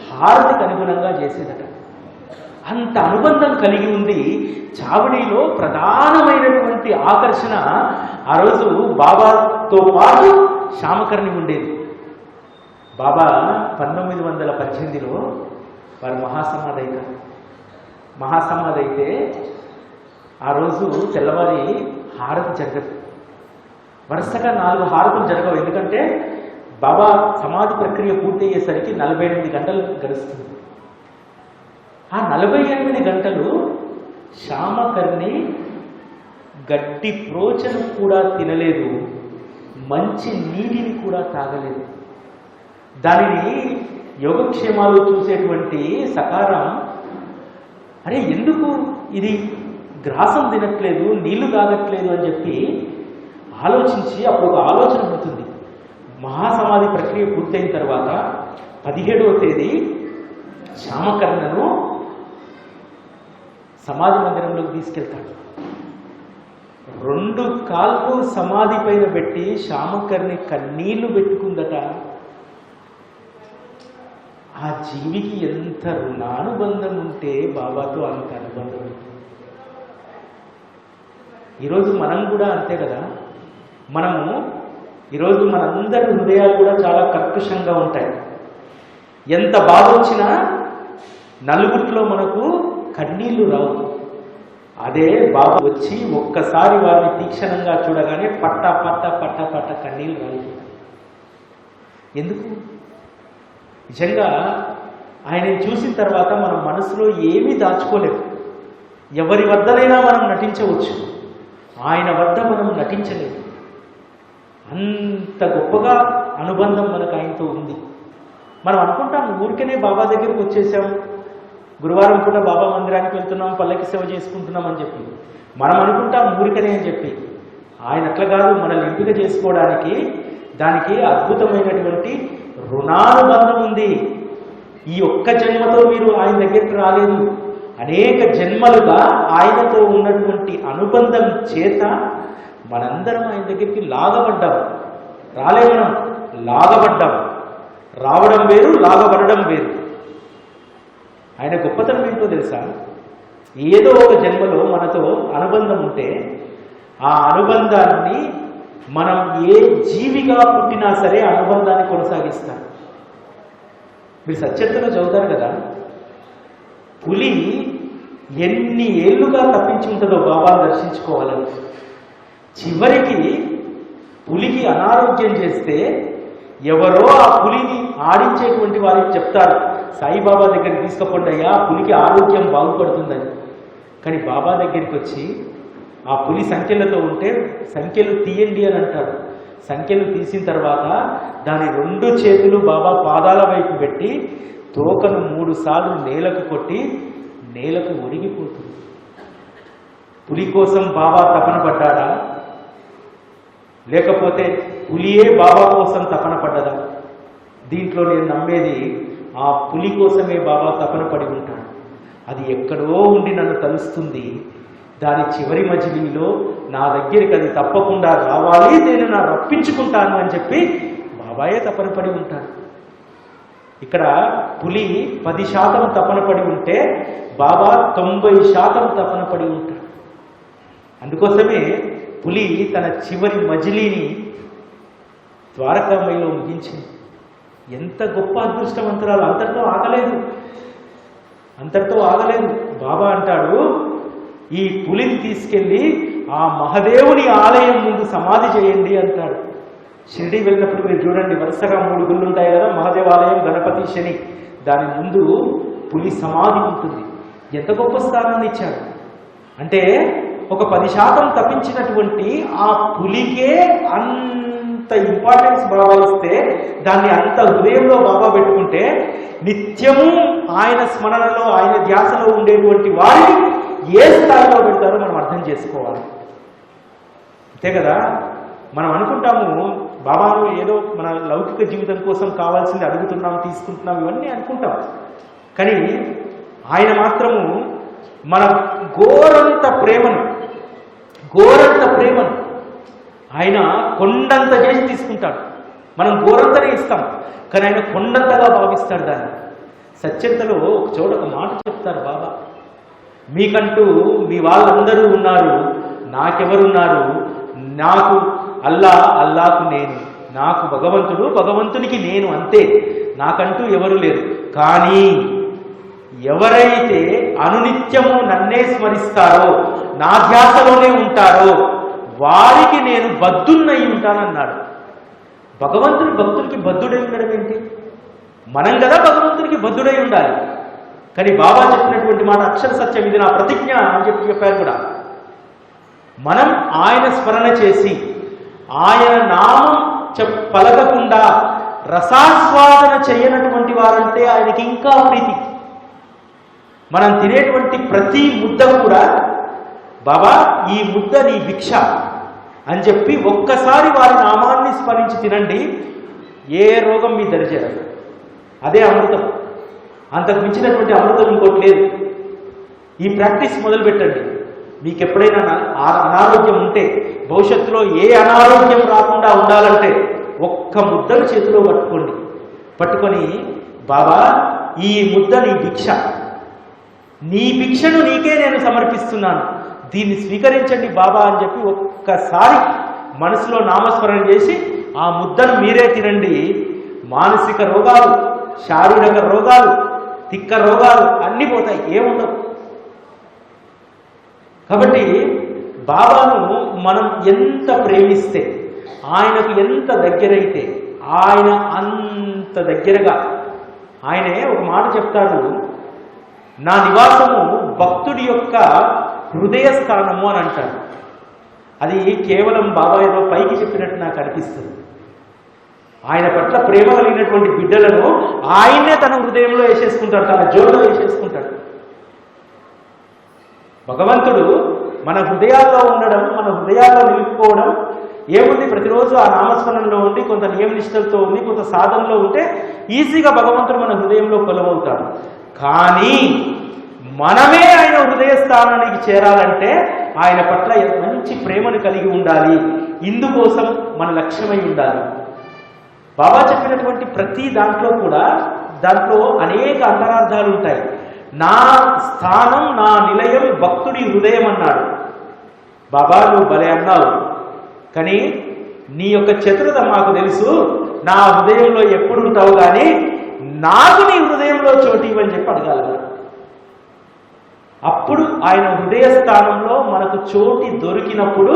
Speaker 5: హారతికి అనుగుణంగా చేసేదట. అంత అనుబంధం కలిగి ఉంది. చావడిలో ప్రధానమైనటువంటి ఆకర్షణ ఆ రోజు బాబాతో పాటు శ్యామకర్ణి ఉండేది. బాబా 1918లో వారు మహాసమాధి అయితే ఆ రోజు తెల్లవారి హారతి జరగదు. వరుసగా 4 హారతులు జరగవు. ఎందుకంటే బాబా సమాధి ప్రక్రియ పూర్తి అయ్యేసరికి 48 గంటలు గడుస్తుంది. ఆ 48 గంటలు శ్యామకర్ణి గడ్డి ప్రోచను కూడా తినలేదు, మంచి నీటిని కూడా తాగలేదు. దానిని యోగక్షేమాలు చూసేటువంటి సకారం, అరే ఎందుకు ఇది గ్రాసం తినట్లేదు, నీళ్లు తాగట్లేదు అని చెప్పి ఆలోచించి అప్పుడు ఒక ఆలోచన ఉంటుంది. మహాసమాధి ప్రక్రియ పూర్తయిన తర్వాత 17వ తేదీ శ్యామకర్ణను సమాధి మందిరంలోకి తీసుకెళ్తాడు. 2 కాళ్ళు సమాధి పైన పెట్టి శ్యామకర్ణి కన్నీళ్లు పెట్టుకుందట. ఆ జీవికి ఎంత రుణానుబంధం ఉంటే బాబాతో అంత అనుబంధం ఉంటుంది. ఈరోజు మనం కూడా అంతే కదా. ఈరోజు మనందరి హృదయాలు కూడా చాలా కర్కశంగా ఉంటాయి. ఎంత బాధ వచ్చినా నలుగురిలో మనకు కన్నీళ్లు రావు. అదే బాబా వచ్చి ఒక్కసారి వారిని తీక్షణంగా చూడగానే పట్ట పట్ట పట్ట పట్ట కన్నీళ్లు రాలిపోతాయి. ఎందుకు? నిజంగా ఆయనని చూసిన తర్వాత మనం మనసులో ఏమీ దాచుకోలేము. ఎవరి వద్దనైనా మనం నటించవచ్చు, ఆయన వద్ద మనం నటించలేము. అంత గొప్పగా అనుబంధం మనకు ఆయనతో ఉంది. మనం అనుకుంటాం ఊరికనే బాబా దగ్గరికి వచ్చేసాం, గురువారం పూట బాబా మందిరానికి వెళ్తున్నాం, పల్లకి సేవ చేసుకుంటున్నాం అని చెప్పి మనం అనుకుంటాం ఊరికనే అని చెప్పి. ఆయన అట్లా కాదు, మనల్ని ఎంపిక చేసుకోవడానికి దానికి అద్భుతమైనటువంటి రుణానుబంధం ఉంది. ఈ ఒక్క జన్మతో మీరు ఆయన దగ్గరికి రాలేదు, అనేక జన్మలుగా ఆయనతో ఉన్నటువంటి అనుబంధం చేత మనందరం ఆయన దగ్గరికి లాగబడ్డాం. రాలే, మనం లాగబడ్డాం. రావడం వేరు, లాగబడడం వేరు. ఆయన గొప్పతనం ఏంటో తెలుసా? ఏదో ఒక జన్మలో మనతో అనుబంధం ఉంటే ఆ అనుబంధాన్ని మనం ఏ జీవిగా పుట్టినా సరే అనుబంధాన్ని కొనసాగిస్తాం. మీరు సత్యతలో చదువుతారు కదా, పులి ఎన్ని ఏళ్లుగా తప్పించి ఉంటుందో బాబాను దర్శించుకోవాలని. చివరికి పులికి అనారోగ్యం చేస్తే ఎవరో ఆ పులిని ఆడించేటువంటి వారికి చెప్తారు, సాయిబాబా దగ్గరికి తీసుకుపోండి అయ్యా, పులికి ఆరోగ్యం బాగుపడుతుందని. కానీ బాబా దగ్గరికి వచ్చి ఆ పులి సంఖ్యలతో ఉంటే సంఖ్యలు తీయండి అని అంటారు. సంఖ్యలు తీసిన తర్వాత దాని 2 చేతులు బాబా పాదాల వైపు పెట్టి తోకను 3 సార్లు నేలకు కొట్టి నేలకు ఒరిగిపోతుంది. పులి కోసం బాబా తపన పడ్డాడా, లేకపోతే పులియే బాబా కోసం తపన పడ్డదా? దీంట్లో నేను నమ్మేది ఆ పులి కోసమే బాబా తపన పడి ఉంటాడు. అది ఎక్కడో ఉండి నన్ను తలుస్తుంది, దాని చివరి మజిలీలో నా దగ్గరికి అది తప్పకుండా రావాలి, నేను నా రప్పించుకుంటాను అని చెప్పి బాబాయే తపన పడి ఉంటాడు. ఇక్కడ పులి 10% తపన పడి ఉంటే బాబా 90% తపన పడి ఉంటాడు. అందుకోసమే పులి తన చివరి మజిలీని ద్వారకామయిలో ముగించింది. ఎంత గొప్ప అదృష్టవంతురాలు! అంతటితో ఆగలేదు. బాబా అంటాడు, ఈ పులిని తీసుకెళ్ళి ఆ మహదేవుని ఆలయం ముందు సమాధి చేయండి అంటాడు. షిరిడి వెళ్ళినప్పుడు మీరు చూడండి, వరుసగా 3 గుళ్ళు ఉంటాయి కదా, మహాదేవాలయం, గణపతి, శని. దాని ముందు పులి సమాధి ఉంటుంది. ఎంత గొప్ప స్థానాన్ని ఇచ్చాడు అంటే, ఒక 10% తప్పించినటువంటి ఆ పులికే అంత ఇంపార్టెన్స్ బాబా ఇస్తే, దాన్ని అంత హృదయంలో బాబా పెట్టుకుంటే, నిత్యము ఆయన స్మరణలో, ఆయన ధ్యాసలో ఉండేటువంటి వారిని ఏ స్థాయిలో పెడతారో మనం అర్థం చేసుకోవాలి. అంతే కదా, మనం అనుకుంటాము బాబాను ఏదో మన లౌకిక జీవితం కోసం కావాల్సింది అడుగుతున్నాం, తీసుకుంటున్నాం, ఇవన్నీ అనుకుంటాం. కానీ ఆయన మాత్రము మన ఘోరంత ప్రేమను ఆయన కొండంత చేసి తీసుకుంటాడు. మనం ఘోరంతనే ఇస్తాం, కానీ ఆయన కొండంతగా భావిస్తాడు దాన్ని. సత్యంతలో ఒక చోట ఒక మాట చెప్తారు బాబా, మీకంటూ మీ వాళ్ళందరూ ఉన్నారు, నాకెవరున్నారు? నాకు అల్లాకు నేను, నాకు భగవంతుడు, భగవంతునికి నేను, అంతే. నాకంటూ ఎవరు లేరు. కానీ ఎవరైతే అనునిత్యము నన్నే స్మరిస్తారో, నా ధ్యాసలోనే ఉంటారో, వారికి నేను బద్ధున్నై ఉంటానన్నాడు. భక్తునికి బద్ధుడై ఉండడం ఏంటి? మనం కదా భగవంతునికి బద్ధుడై ఉండాలి. కానీ బాబా చెప్పినటువంటి మాట అక్షర సత్యం, ఇది నా ప్రతిజ్ఞ అని చెప్పారు కూడా. మనం ఆయన స్మరణ చేసి ఆయన నామం పలకకుండా రసాస్వాదన చేయనటువంటి వారంటే ఆయనకి ఇంకా ప్రీతి. మనం తినేటువంటి ప్రతి ముద్ద కూడా, బాబా ఈ ముద్ద నీ భిక్ష అని చెప్పి ఒక్కసారి వారి నామాన్ని స్మరించి తినండి, ఏ రోగం మీ దరిచేరదు. అదే అమృతం. అంతకు మించినటువంటి అమృతం ఇంకోటి లేదు. ఈ ప్రాక్టీస్ మొదలు పెట్టండి. మీకు ఎప్పుడైనా అనారోగ్యం ఉంటే, భవిష్యత్తులో ఏ అనారోగ్యం రాకుండా ఉండాలంటే ఒక్క ముద్దను చేతిలో పట్టుకొని బాబా ఈ ముద్ద నీ భిక్ష, నీ భిక్షను నీకే నేను సమర్పిస్తున్నాను, దీన్ని స్వీకరించండి బాబా అని చెప్పి ఒక్కసారి మనసులో నామస్మరణ చేసి ఆ ముద్దను మీరే తినండి. మానసిక రోగాలు, శారీరక రోగాలు, తిక్క రోగాలు అన్నీ పోతాయి, ఏముండవు. కాబట్టి బాబాను మనం ఎంత ప్రేమిస్తే, ఆయనకు ఎంత దగ్గరైతే, ఆయన అంత దగ్గరగా. ఆయనే ఒక మాట చెప్తాడు, నా నివాసము భక్తుడి యొక్క హృదయ స్థానము అని అంటాడు. అది కేవలం బాబా ఏదో పైకి చెప్పినట్టు నాకు అనిపిస్తుంది. ఆయన పట్ల ప్రేమ కలిగినటువంటి బిడ్డలను ఆయనే తన హృదయంలో వేసేసుకుంటాడు, తన జోడులో వేసేసుకుంటాడు. భగవంతుడు మన హృదయాల్లో ఉండడం, మన హృదయాల్లో నిలుపుకోవడం ఏముంది? ప్రతిరోజు ఆ నామస్మరణలో ఉండి, కొంత నియమనిష్టలతో ఉండి, కొంత సాధనలో ఉంటే ఈజీగా భగవంతుడు మన హృదయంలో కొలవవుతాడు. కానీ మనమే ఆయన హృదయ స్థానానికి చేరాలంటే ఆయన పట్ల మంచి ప్రేమను కలిగి ఉండాలి. ఇందుకోసం మన లక్ష్యమై ఉండాలి. బాబా చెప్పినటువంటి ప్రతి దాంట్లో కూడా అనేక అంతరార్థాలు ఉంటాయి. నా స్థానం, నా నిలయం భక్తుడి హృదయం అన్నాడు. బాబా నువ్వు భలే అన్నావు, కానీ నీ యొక్క చతురత మాకు తెలుసు, నా హృదయంలో ఎప్పుడు ఉంటావు, కానీ నాకు నీ హృదయంలో చోటు ఇవ్వని చెప్పి అడగాలి. అప్పుడు ఆయన హృదయ స్థానంలో మనకు చోటి దొరికినప్పుడు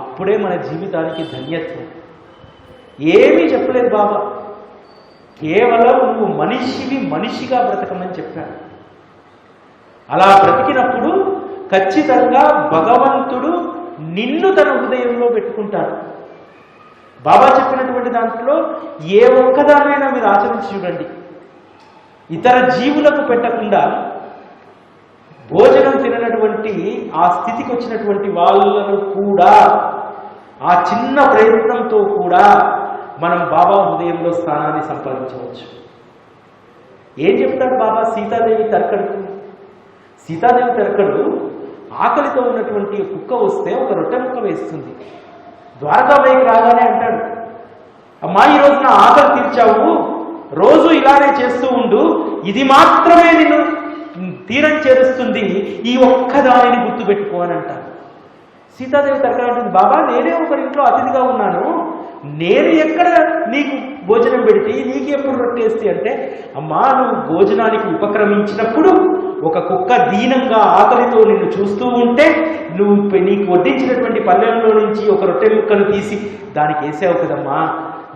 Speaker 5: అప్పుడే మన జీవితానికి ధన్యత్వం. ఏమీ చెప్పలేదు బాబా, కేవలం నువ్వు మనిషిగా బ్రతకమని చెప్పాడు. అలా బ్రతికినప్పుడు ఖచ్చితంగా భగవంతుడు నిన్ను తన హృదయంలో పెట్టుకుంటాడు. బాబా చెప్పినటువంటి దాంట్లో ఏ ఒక్కదానైనా మీరు ఆచరించి చూడండి. ఇతర జీవులకు పెట్టకుండా భోజనం తిననటువంటి ఆ స్థితికి వచ్చినటువంటి వాళ్ళను కూడా ఆ చిన్న ప్రయత్నంతో కూడా మనం బాబా హృదయంలో స్థానాన్ని సంపాదించవచ్చు. ఏం చెప్తాడు బాబా సీతాదేవి తర్కడుకు? సీతాదేవి తర్కడు ఆకలితో ఉన్నటువంటి కుక్క వస్తే ఒక రొట్టె ముక్క వేస్తుంది. ద్వారకామాయికి రాగానే అంటాడు, అమ్మా ఈరోజు నా ఆకలి తీర్చావు, రోజు ఇలానే చేస్తూ ఉండు, ఇది మాత్రమే నిన్ను తీరం చేరుస్తుంది, ఈ ఒక్కదానిని గుర్తుపెట్టుకో అని అంటారు. సీతాదేవి తర్కం అంటుంది, బాబా నేనే ఒకరింట్లో అతిథిగా ఉన్నాను, నేను ఎక్కడ నీకు భోజనం పెడితే నీకు ఎప్పుడు రొట్టేస్తే అంటే, అమ్మా నువ్వు భోజనానికి ఉపక్రమించినప్పుడు ఒక కుక్క దీనంగా ఆకలితో నిన్ను చూస్తూ ఉంటే నీకు వడ్డించినటువంటి పల్లెంలో నుంచి ఒక రొట్టె ముక్కను తీసి దానికి వేసావు కదమ్మా,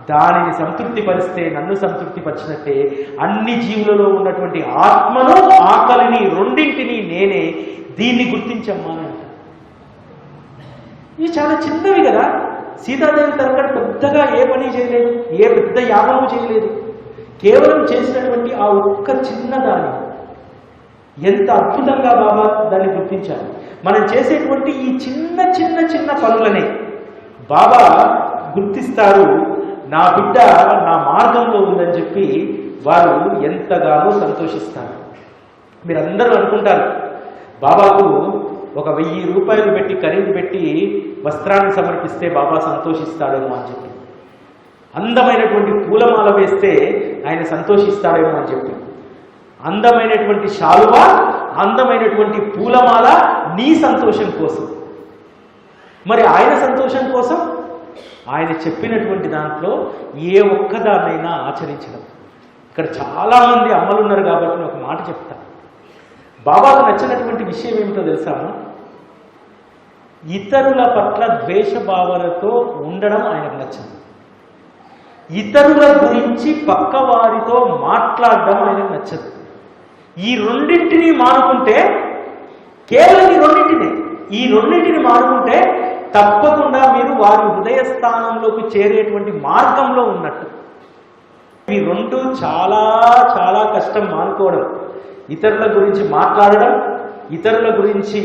Speaker 5: దానిని సంతృప్తి పరిస్తే నన్ను సంతృప్తి పరిచినట్టే అన్ని జీవులలో ఉన్నటువంటి ఆత్మను ఆకలిని రెండింటినీ నేనే, దీన్ని గుర్తించమ్మా అంట. ఇవి చాలా చిన్నవి కదా. సీతాదేవి తర్కడు పెద్దగా ఏ పని చేయలేదు, ఏ పెద్ద యాగము చేయలేదు, కేవలం చేసినటువంటి ఆ ఒక్క చిన్నదాన్ని ఎంత అద్భుతంగా బాబా దాన్ని గుర్తించారు. మనం చేసేటువంటి ఈ చిన్న చిన్న చిన్న పనులనే బాబా గుర్తిస్తారు. నా బిడ్డ నా మార్గంలో ఉందని చెప్పి వారు ఎంతగానో సంతోషిస్తారు. మీరందరూ అనుకుంటారు బాబాకు ఒక 1000 రూపాయలు పెట్టి ఖరీదు పెట్టి వస్త్రాన్ని సమర్పిస్తే బాబా సంతోషిస్తాడేమో అని చెప్పి, అందమైనటువంటి పూలమాల వేస్తే ఆయన సంతోషిస్తాడేమో అని చెప్పి, అందమైనటువంటి శాలువా, అందమైనటువంటి పూలమాల నీ సంతోషం కోసం. మరి ఆయన సంతోషం కోసం ఆయన చెప్పినటువంటి దాంట్లో ఏ ఒక్కదాన్నైనా ఆచరించడం. ఇక్కడ చాలామంది అమ్మలు ఉన్నారు కాబట్టి నేను ఒక మాట చెప్తాను. బాబాకు నచ్చినటువంటి విషయం ఏమిటో తెలుసామా? ఇతరుల పట్ల ద్వేష భావనతో ఉండడం ఆయనకు నచ్చదు. ఇతరుల గురించి పక్క వారితో మాట్లాడడం ఆయనకు నచ్చదు. ఈ రెండింటినీ మానుకుంటే, కేవలం ఈ రెండింటిని మానుకుంటే తప్పకుండా మీరు వారి హృదయ స్థానంలోకి చేరేటువంటి మార్గంలో ఉన్నట్టు. ఈ రెండు చాలా చాలా కష్టం మానుకోవడం. ఇతరుల గురించి మాట్లాడడం, ఇతరుల గురించి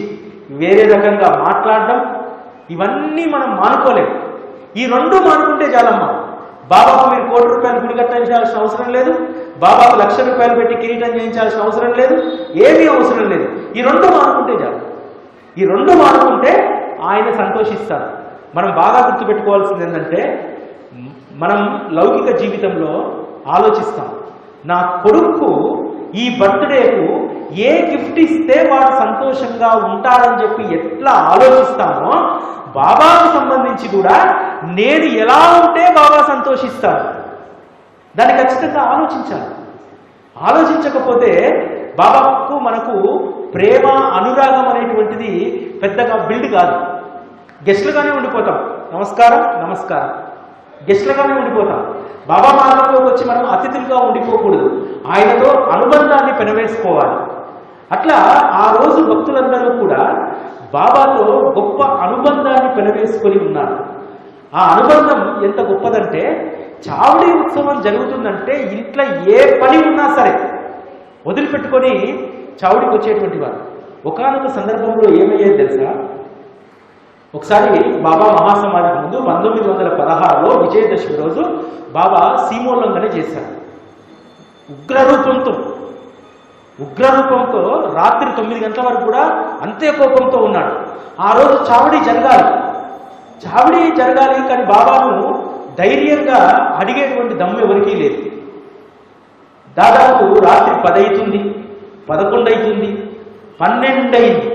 Speaker 5: వేరే రకంగా మాట్లాడడం, ఇవన్నీ మనం మానుకోలేము. ఈ రెండు మానుకుంటే చాలమ్మా. బాబాకు మీరు 1 కోటి రూపాయలు గుడి కట్టించాల్సిన అవసరం లేదు, బాబాకు 1,00,000 రూపాయలు పెట్టి కిరీటం చేయించాల్సిన అవసరం లేదు, ఏమీ అవసరం లేదు. ఈ రెండు మానుకుంటే చాలు. ఈ రెండు మానుకుంటే ఆయన సంతోషిస్తారు. మనం బాగా గుర్తుపెట్టుకోవాల్సింది ఏంటంటే, మనం లౌకిక జీవితంలో ఆలోచిస్తాం, నా కొడుకు ఈ బర్త్డేకు ఏ గిఫ్ట్ ఇస్తే వాడు సంతోషంగా ఉంటాడని చెప్పి ఎట్లా ఆలోచిస్తామో, బాబాకు సంబంధించి కూడా నేను ఎలా ఉంటే బాబా సంతోషిస్తాను, దాన్ని ఖచ్చితంగా ఆలోచించాలి. ఆలోచించకపోతే బాబాకు మనకు ప్రేమ అనురాగం అనేటువంటిది పెద్దగా బిల్డ్ కాదు. గెస్ట్లుగానే ఉండిపోతాం, నమస్కారం నమస్కారం, గెస్ట్లుగానే ఉండిపోతాం. బాబా మార్గంలోకి వచ్చి మనం అతిథులుగా ఉండిపోకూడదు, ఆయనతో అనుబంధాన్ని పెనవేసుకోవాలి. అట్లా ఆ రోజు భక్తులందరూ కూడా బాబాతో గొప్ప అనుబంధాన్ని పెనవేసుకొని ఉన్నారు. ఆ అనుబంధం ఎంత గొప్పదంటే, చావడి ఉత్సవం జరుగుతుందంటే ఇంట్లో ఏ పని ఉన్నా సరే వదిలిపెట్టుకొని చావుడికి వచ్చేటువంటి వారు. ఒకానొక సందర్భంలో ఏమయ్యేది తెలుసా? ఒకసారి బాబా మహాసమాధికి ముందు 1916లో విజయదశమి రోజు బాబా సీమోల్లంఘన చేశారు. ఉగ్రరూపంతో రాత్రి 9 గంటల వరకు కూడా అంతే కోపంతో ఉన్నాడు. ఆ రోజు చావడి జరగాలి కానీ బాబాను ధైర్యంగా అడిగేటువంటి దమ్ము ఎవరికీ లేదు. దాదాపు రాత్రి 10 అవుతుంది, 11 అవుతుంది, 12 అయింది.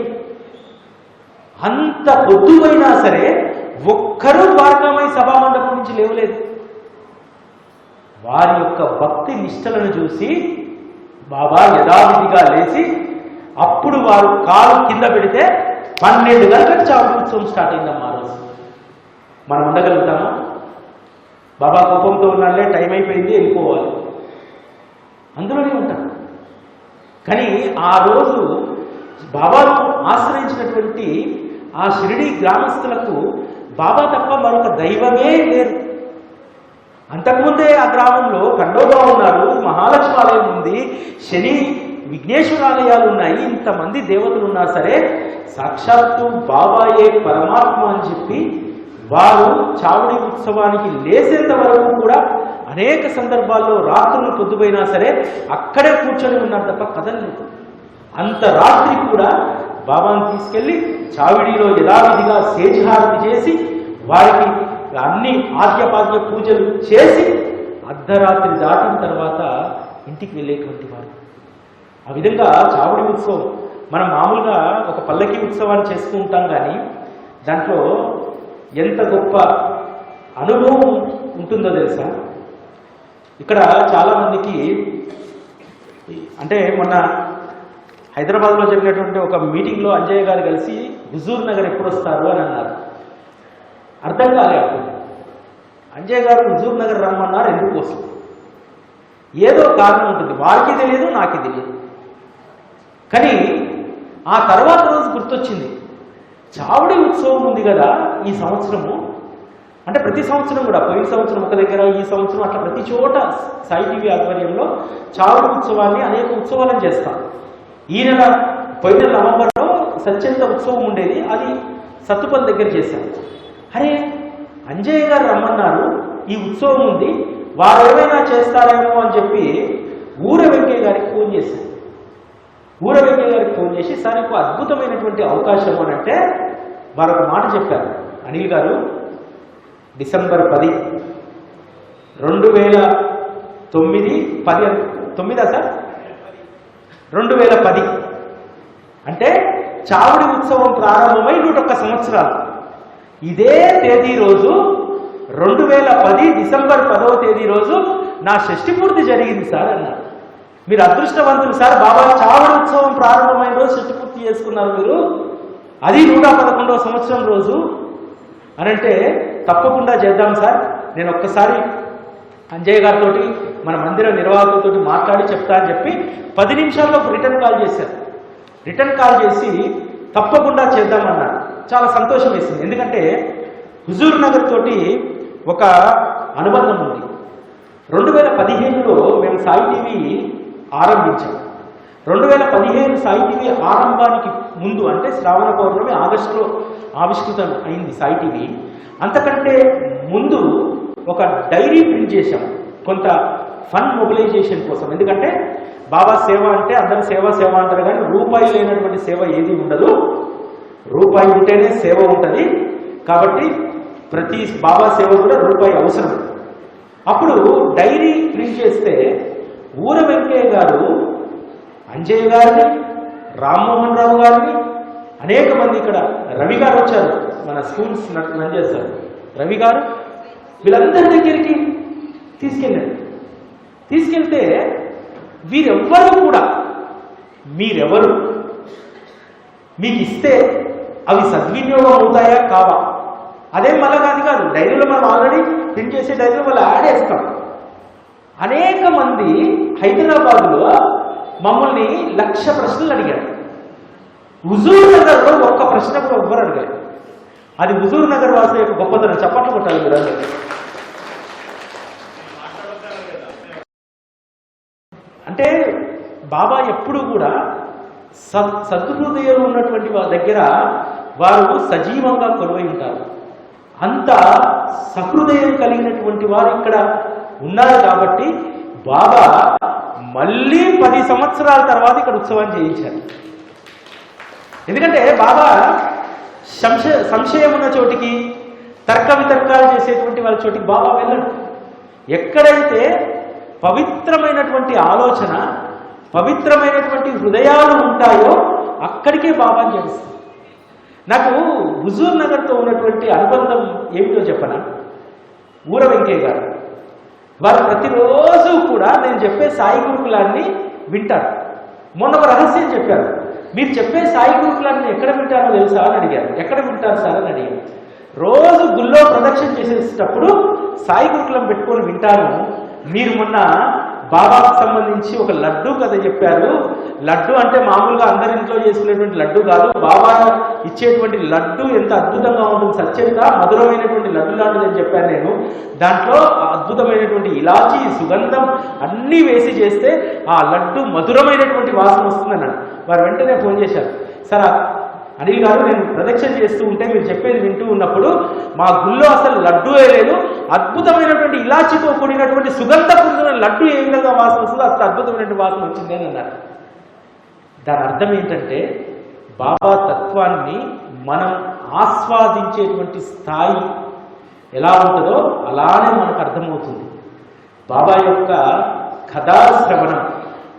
Speaker 5: అంత పొద్దుపోయినా సరే ఒక్కరూ ద్వారకామాయి సభామండపం నుంచి లేవలేదు. వారి యొక్క భక్తి నిష్టలను చూసి బాబా యథావిధిగా లేచి అప్పుడు వారు కాలు కింద పెడితే 12 గంటలకు చావుడి ఉత్సవం స్టార్ట్ అయిందమ్మా. ఆ రోజు మనం ఉండగలుగుతామా? బాబా కోపంతో ఉన్నాళ్ళే, టైం అయిపోయింది, వెళ్ళిపోవాలి, అందులోనే ఉంటాం. కానీ ఆ రోజు బాబాను ఆశ్రయించినటువంటి ఆ షిరిడి గ్రామస్తులకు బాబా తప్ప మరొక దైవమే లేరు. అంతకుముందే ఆ గ్రామంలో ఖండోబా ఉన్నారు, మహాలక్ష్మి ఆలయం ఉంది, శని విఘ్నేశ్వరాలయాలు ఉన్నాయి, ఇంతమంది దేవతలు ఉన్నా సరే సాక్షాత్తు బాబాయే పరమాత్మ అని చెప్పి వారు చావుడి ఉత్సవానికి లేసేంత వరకు కూడా అనేక సందర్భాల్లో రాత్రులు పొద్దుపోయినా సరే అక్కడే కూర్చొని ఉన్నారు తప్ప కదలలేదు. అంత రాత్రి కూడా బాబాను తీసుకెళ్లి చావిడిలో యథావిధిగా సేజహారతి చేసి వారికి అన్ని ఆద్యపాద్య పూజలు చేసి అర్ధరాత్రి దాటిన తర్వాత ఇంటికి వెళ్ళేటువంటి వారు. ఆ విధంగా చావుడి ఉత్సవం మనం మామూలుగా ఒక పల్లకి ఉత్సవాన్ని చేసుకుంటాం, కానీ దాంట్లో ఎంత గొప్ప అనుభవం ఉంటుందో తెలుసా. ఇక్కడ చాలామందికి అంటే మొన్న హైదరాబాద్లో జరిగినటువంటి ఒక మీటింగ్లో అంజయ్య గారు కలిసి హుజూర్ నగర్ ఎప్పుడు వస్తారు అని అన్నారు. అర్థం కాలే అప్పుడు. అంజయ్య గారు హుజూర్ నగర్ రమ్మన్నారు, ఎందుకోసం? ఏదో కారణం ఉంటుంది, వారికి తెలియదు, నాకు తెలియదు. కానీ ఆ తర్వాత రోజు గుర్తొచ్చింది, చావుడి ఉత్సవం ఉంది కదా ఈ సంవత్సరము. అంటే ప్రతి సంవత్సరం కూడా, పోయిన సంవత్సరం ఒక దగ్గర, ఈ సంవత్సరం అట్లా ప్రతి చోట సాయి టీవీ ఆధ్వర్యంలో చావుడి ఉత్సవాన్ని అనేక ఉత్సవాలను చేస్తాం. ఈ నెల పోయిన నవంబర్లో సత్యంత ఉత్సవం ఉండేది, అది సత్తుపల్లి దగ్గర చేశారు. అరే అంజయ్య గారు రమ్మన్నారు, ఈ ఉత్సవం ఉంది, వారు ఏమైనా చేస్తారేమో అని చెప్పి ఊర వెంకయ్య గారికి ఫోన్ చేశారు. ఊర వెంకయ్య గారికి ఫోన్ చేసి, సార్ ఒక అద్భుతమైనటువంటి అవకాశం అని అంటే వారు ఒక మాట చెప్పారు. అనిల్ గారు, డిసెంబర్ 10, 2009 సార్ 2010 అంటే చావుడి ఉత్సవం ప్రారంభమై 101 సంవత్సరాలు. ఇదే తేదీ రోజు 2010 డిసెంబర్ 10వ తేదీ రోజు నా షష్ఠి పూర్తి జరిగింది సార్ అన్నారు. మీరు అదృష్టవంతులు సార్, బాబా చావుడి ఉత్సవం ప్రారంభమైన రోజు షష్ఠి పూర్తి చేసుకున్నారు మీరు, అది 111వ సంవత్సరం రోజు అని అంటే తప్పకుండా చేద్దాం సార్, నేను ఒక్కసారి అంజయ్య గారితో మన మందిర నిర్వాహకులతో మాట్లాడి చెప్తా అని చెప్పి 10 నిమిషాల్లో రిటర్న్ కాల్ చేశారు. రిటర్న్ కాల్ చేసి తప్పకుండా చేద్దామన్నారు. చాలా సంతోషం వేసింది, ఎందుకంటే హుజూర్ నగర్ తోటి ఒక అనుబంధం ఉంది. 2015లో మేము సాయి టీవీ ఆరంభించాం. 2015 సాయి టీవీ ఆరంభానికి ముందు, అంటే శ్రావణ పౌర్ణమి ఆగస్టులో ఆవిష్కృతం అయింది సాయి టీవీ. అంతకంటే ముందు ఒక డైరీ ప్రింట్ చేశాం, కొంత ఫండ్ మొబిలైజేషన్ కోసం. ఎందుకంటే బాబా సేవ అంటే అందరూ సేవ సేవ అంటారు, కానీ రూపాయి లేనటువంటి సేవ ఏది ఉండదు, రూపాయి ఉంటేనే సేవ ఉంటుంది. కాబట్టి ప్రతి బాబా సేవ కూడా రూపాయి అవసరం. అప్పుడు డైరీ ప్రింట్ చేస్తే ఊర వెంకయ్య గారు అంజయ్య గారిని, రామ్మోహన్ రావు గారిని, అనేక మంది, ఇక్కడ రవి గారు వచ్చారు, మన స్కూల్స్ రన్ చేస్తారు రవి గారు, వీళ్ళందరి దగ్గరికి తీసుకెళ్తే వీరెవ్వరూ కూడా మీరెవరు, మీకు ఇస్తే అవి సద్వినియోగం అవుతాయా కావా, అదేం మళ్ళా కాదు, డైరీలో మనం ఆల్రెడీ ప్రింట్ చేసే డైరీలో మళ్ళీ యాడ్ చేస్తాం. అనేక మంది హైదరాబాద్లో మమ్మల్ని 1,00,000 ప్రశ్నలు అడిగారు. హుజూర్ నగర్లో ఒక్క ప్రశ్న కూడా ఎవ్వరు అడిగారు. అది హుజూర్ నగర్ వాసుల యొక్క గొప్పతనం. చప్పట్లు కొట్టాలి మీరు. అంటే బాబా ఎప్పుడు కూడా సద్హృదయాలు ఉన్నటువంటి వారి దగ్గర వారు సజీవంగా కొలువై ఉంటారు. అంత సహృదయం కలిగినటువంటి వారు ఇక్కడ ఉన్నారు కాబట్టి బాబా మళ్ళీ 10 సంవత్సరాల తర్వాత ఇక్కడ ఉత్సవాన్ని చేయించారు. ఎందుకంటే బాబా సంశయం ఉన్న చోటికి, తర్క వితర్కాలు చేసేటువంటి వాళ్ళ చోటికి బాబా వెళ్ళడు. ఎక్కడైతే పవిత్రమైనటువంటి ఆలోచన, పవిత్రమైనటువంటి హృదయాలు ఉంటాయో అక్కడికే బాబాని చేస్తారు. నాకు హుజూర్ నగర్తో ఉన్నటువంటి అనుబంధం ఏమిటో చెప్పనా? ఊర వెంకయ్య గారు వారు ప్రతిరోజు కూడా నేను చెప్పే సాయి గురుకులాన్ని వింటారు. మొన్న ఒక రహస్యం చెప్పారు, మీరు చెప్పే సాయి గురుకులాన్ని ఎక్కడ వింటారో తెలుసా అని అడిగారు. ఎక్కడ వింటారు సార్ అని అడిగారు. రోజు గుళ్ళో ప్రదక్షిణ చేసేటప్పుడు సాయి గురుకులం పెట్టుకొని వింటాను. మీరు మొన్న బాబాకు సంబంధించి ఒక లడ్డు కథ చెప్పారు. లడ్డు అంటే మామూలుగా అందరి ఇంట్లో చేసుకునేటువంటి లడ్డు కాదు, బాబా ఇచ్చేటువంటి లడ్డు ఎంత అద్భుతంగా ఉంటుంది, సత్యంగా మధురమైనటువంటి లడ్డు లాంటిది అని చెప్పాను నేను. దాంట్లో అద్భుతమైనటువంటి ఇలాచి సుగంధం అన్నీ వేసి చేస్తే ఆ లడ్డు మధురమైనటువంటి వాసన వస్తుందన్నాడు. వారు వెంటనే ఫోన్ చేశారు, సార్ అనిల్ గారు, నేను ప్రదక్షిణ చేస్తూ ఉంటే మీరు చెప్పేది వింటూ ఉన్నప్పుడు మా గుళ్ళో అసలు లడ్డూయే లేదు, అద్భుతమైనటువంటి ఇలాచితో కూడినటువంటి సుగంధపూరితమైన లడ్డు ఏ విధంగా వాసన వస్తుందో అంత అద్భుతమైనటువంటి వాసన వచ్చింది అని అన్నారు. దాని అర్థం ఏంటంటే బాబా తత్వాన్ని మనం ఆస్వాదించేటువంటి స్థాయి ఎలా ఉంటుందో అలానే మనకు అర్థమవుతుంది. బాబా యొక్క కథా శ్రవణం,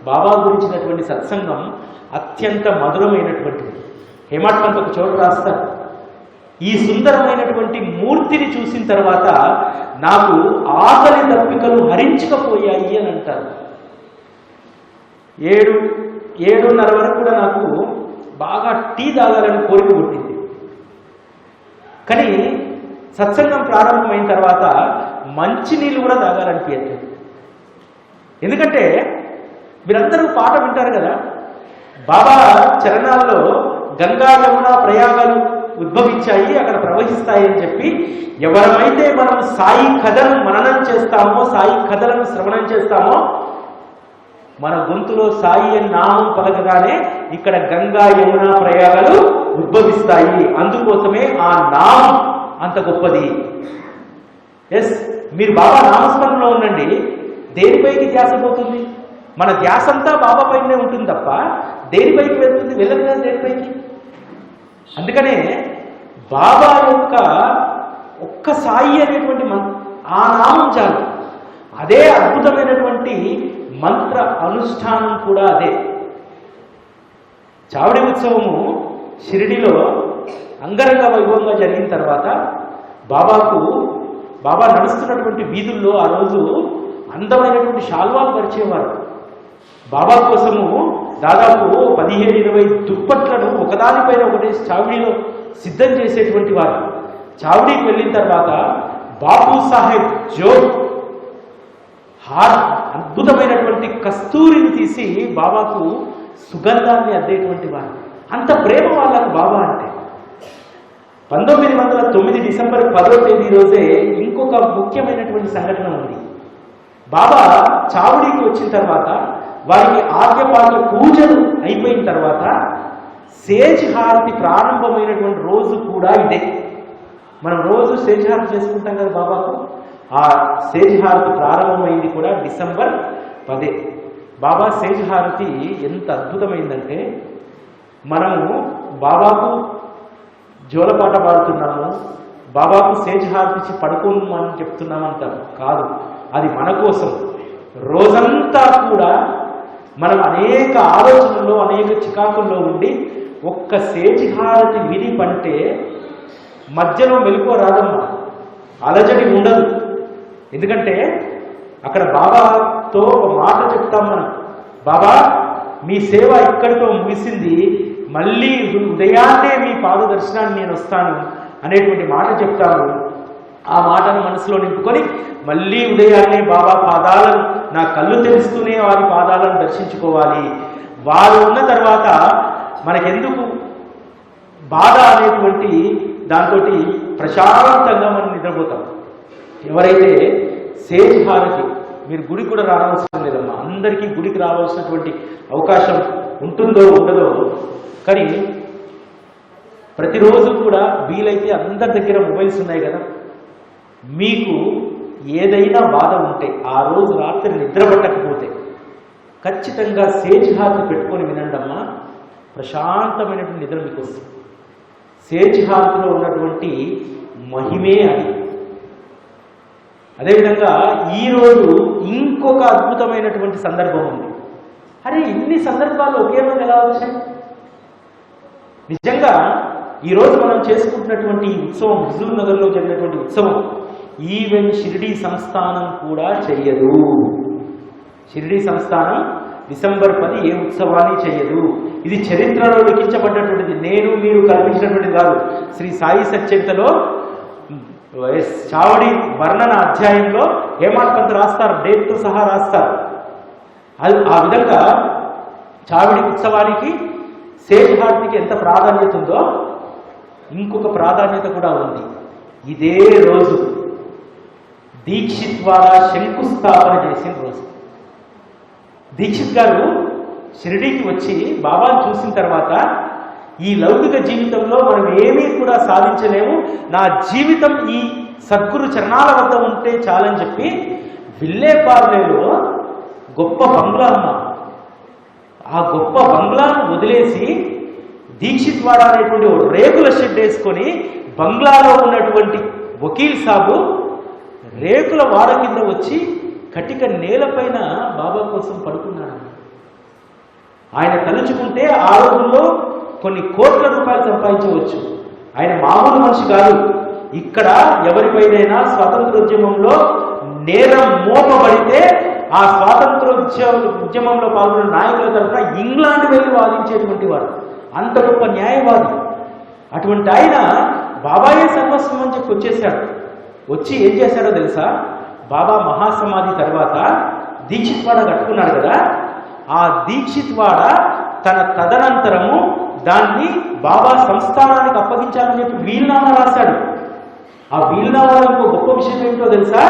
Speaker 5: బాబా గురించినటువంటి సత్సంగం అత్యంత మధురమైనటువంటిది. హేమాడ్ పంత్ ఒక చోటు రాస్తారు, ఈ సుందరమైనటువంటి మూర్తిని చూసిన తర్వాత నాకు ఆకలి దప్పికలు హరించకపోయాయి అని అంటారు. 7:30 వరకు కూడా నాకు బాగా టీ తాగాలని కోరిక పుట్టింది. కానీ సత్సంగం ప్రారంభమైన తర్వాత మంచినీళ్ళు కూడా తాగాలనిపించట్లేదు. ఎందుకంటే మీరందరూ పాట వింటారు కదా, బాబా చరణాల్లో గంగా యమున ప్రయాగాలు ఉద్భవించాయి, అక్కడ ప్రవహిస్తాయి అని చెప్పి ఎవరమైతే మనం సాయి కథను మననం చేస్తామో, సాయి కథలను శ్రవణం చేస్తామో, మన గొంతులో సాయి అని నామం పలకగానే ఇక్కడ గంగా యమున ప్రయాగాలు ఉద్భవిస్తాయి. అందుకోసమే ఆ నామం అంత గొప్పది. ఎస్, మీరు బాబా నామస్మరణలో ఉండండి, దేనిపైకి ధ్యాస పోతుంది? మన ధ్యాస అంతా బాబా పైనే ఉంటుంది తప్ప దేనిపైకి వెళ్తుంది? వెళ్ళదు కదా దేనిపైకి. అందుకనే బాబా యొక్క ఒక్క సాయి అనేటువంటి ఆ నామం చాలు. అదే అద్భుతమైనటువంటి మంత్ర అనుష్ఠానం కూడా అదే. చావడి ఉత్సవము షిరిడిలో అంగరంగ వైభవంగా జరిగిన తర్వాత బాబా నడుస్తున్నటువంటి వీధుల్లో ఆ రోజు అందమైనటువంటి శాల్వాలు పరిచేవారు. బాబా కోసము దాదాపు 15-20 దుప్పట్లను ఒకదానిపైన ఒకటి చావడిలో సిద్ధం చేసేటువంటి వారు. చావడికి వెళ్ళిన తర్వాత బాబు సాహెబ్ జోగ్ అద్భుతమైనటువంటి కస్తూరిని తీసి బాబాకు సుగంధాన్ని అద్దేటువంటి వారు. అంత ప్రేమ వాళ్ళకు బాబా అంటే. 1909 డిసెంబర్ 10వ తేదీ రోజే ఇంకొక ముఖ్యమైనటువంటి సంఘటన ఉంది. బాబా చావుడికి వచ్చిన తర్వాత వారికి ఆద్యపాత్ర పూజలు అయిపోయిన తర్వాత సేజ్ హారతి ప్రారంభమైనటువంటి రోజు కూడా ఇదే. మనం రోజు సేజ్ హారతి చేసుకుంటాం కదా బాబాకు. ఆ సేజ్ హారతి ప్రారంభమైంది కూడా డిసెంబర్ 10. బాబా సేజ్ హారతి ఎంత అద్భుతమైందంటే, మనము బాబాకు జోలపాట పాడుతున్నాము, బాబాకు సేజ్ హారతి ఇచ్చి పడుకోమని చెప్తున్నామంటాం కాదు. అది మన కోసం. రోజంతా కూడా మనం అనేక ఆలోచనల్లో, అనేక చికాకుల్లో ఉండి ఒక్క సేజ్ హారతి విని పంటే మధ్యలో మెలకువ రాదమ్మా, అలజడి ఉండదు. ఎందుకంటే అక్కడ బాబాతో ఒక మాట చెప్తాం మనం, బాబా మీ సేవ ఇక్కడితో ముగిసింది, మళ్ళీ ఉదయాన్నే మీ పాద దర్శనాన్ని నేను వస్తాను అనేటువంటి మాట చెప్తాను. ఆ మాటను మనసులో నింపుకొని మళ్ళీ ఉదయాన్నే బాబా పాదాలను, నా కళ్ళు తెలుస్తూనే వారి పాదాలను దర్శించుకోవాలి. వారు ఉన్న తర్వాత మనకెందుకు బాధ అనేటువంటి దాంతో ప్రశాంతంగా మనం నిద్రపోతాం. ఎవరైతే సేజ్ హారతి, మీరు గుడికి కూడా రావాల్సిన లేదమ్మా, అందరికీ గుడికి రావాల్సినటువంటి అవకాశం ఉంటుందో ఉండదో, కానీ ప్రతిరోజు కూడా వీలైతే అందరి దగ్గర మొబైల్స్ ఉన్నాయి కదా, మీకు ఏదైనా బాధ ఉంటే ఆ రోజు రాత్రి నిద్ర పట్టకపోతే ఖచ్చితంగా సేజ్ హారతి పెట్టుకొని వినండమ్మా, ప్రశాంతమైనటువంటి నిద్ర మీకు వస్తుంది. సేజ్ హారతిలో ఉన్నటువంటి మహిమే అది. అదేవిధంగా ఈరోజు ఇంకొక అద్భుతమైనటువంటి సందర్భం ఉంది. అరే, ఇన్ని సందర్భాలు ఒకే రోజు ఎలా వచ్చాయి? నిజంగా ఈరోజు మనం చేసుకుంటున్నటువంటి ఈ ఉత్సవం, హుజూర్ నగర్లో జరిగినటువంటి ఉత్సవం ఈవెన్ షిరిడీ సంస్థానం కూడా చెయ్యదు. షిరిడీ సంస్థానం డిసెంబర్ 10 ఏ ఉత్సవాన్ని చెయ్యదు. ఇది చరిత్రలో లిఖించబడ్డటువంటిది, నేను మీరు కల్పించినటువంటిది కాదు. శ్రీ సాయి సచ్చరితలో చావడి వర్ణన అధ్యాయంలో హేమాడ్ పంత్ రాస్తారు, డేట్తో సహా రాస్తారు. ఆ విధంగా చావిడి ఉత్సవానికి శేషహారతికి ఎంత ప్రాధాన్యత ఉందో ఇంకొక ప్రాధాన్యత కూడా ఉంది. ఇదే రోజు దీక్షిత్ ద్వారా శంకుస్థాపన చేసిన రోజు. దీక్షిత్ గారు షిరిడీకి వచ్చి బాబాను చూసిన తర్వాత ఈ లౌకిక జీవితంలో మనం ఏమీ కూడా సాధించలేము, నా జీవితం ఈ సద్గురు చరణాల వద్ద ఉంటే చాలని చెప్పి విల్లేపార్లేలో గొప్ప బంగ్లా అమ్మ, ఆ గొప్ప బంగ్లాను వదిలేసి దీక్షిత్ వాడ అనేటువంటి రేకుల షెడ్ వేసుకొని బంగ్లాలో ఉన్నటువంటి వకీల్ సాబు రేకుల వాడ కింద వచ్చి కటిక నేలపైన బాబా కోసం పడుకున్నాడు. ఆయన తలుచుకుంటే ఆ రోజుల్లో కొన్ని కోట్ల రూపాయలు సంపాదించవచ్చు. ఆయన మామూలు మనిషి కాదు. ఇక్కడ ఎవరిపైనైనా స్వాతంత్రోద్యమంలో నేరం మోపబడితే ఆ ఉద్యమంలో పాల్గొన్న నాయకుల తరఫున ఇంగ్లాండ్ వెళ్ళి వాదించేటువంటి వాడు, అంత గొప్ప న్యాయవాది. అటువంటి ఆయన బాబాయే సర్వస్వం అని చెప్పి వచ్చేసాడు. వచ్చి ఏం చేశాడో తెలుసా? బాబా మహాసమాధి తర్వాత దీక్షిత్ వాడ కట్టుకున్నాడు కదా, ఆ దీక్షిత్ వాడ తన తదనంతరము దాన్ని బాబా సంస్థానానికి అప్పగించాలని చెప్పి వీలునామా రాశాడు. ఆ వీలునామాలో ఇంకో గొప్ప విషయం ఏంటో తెలుసా?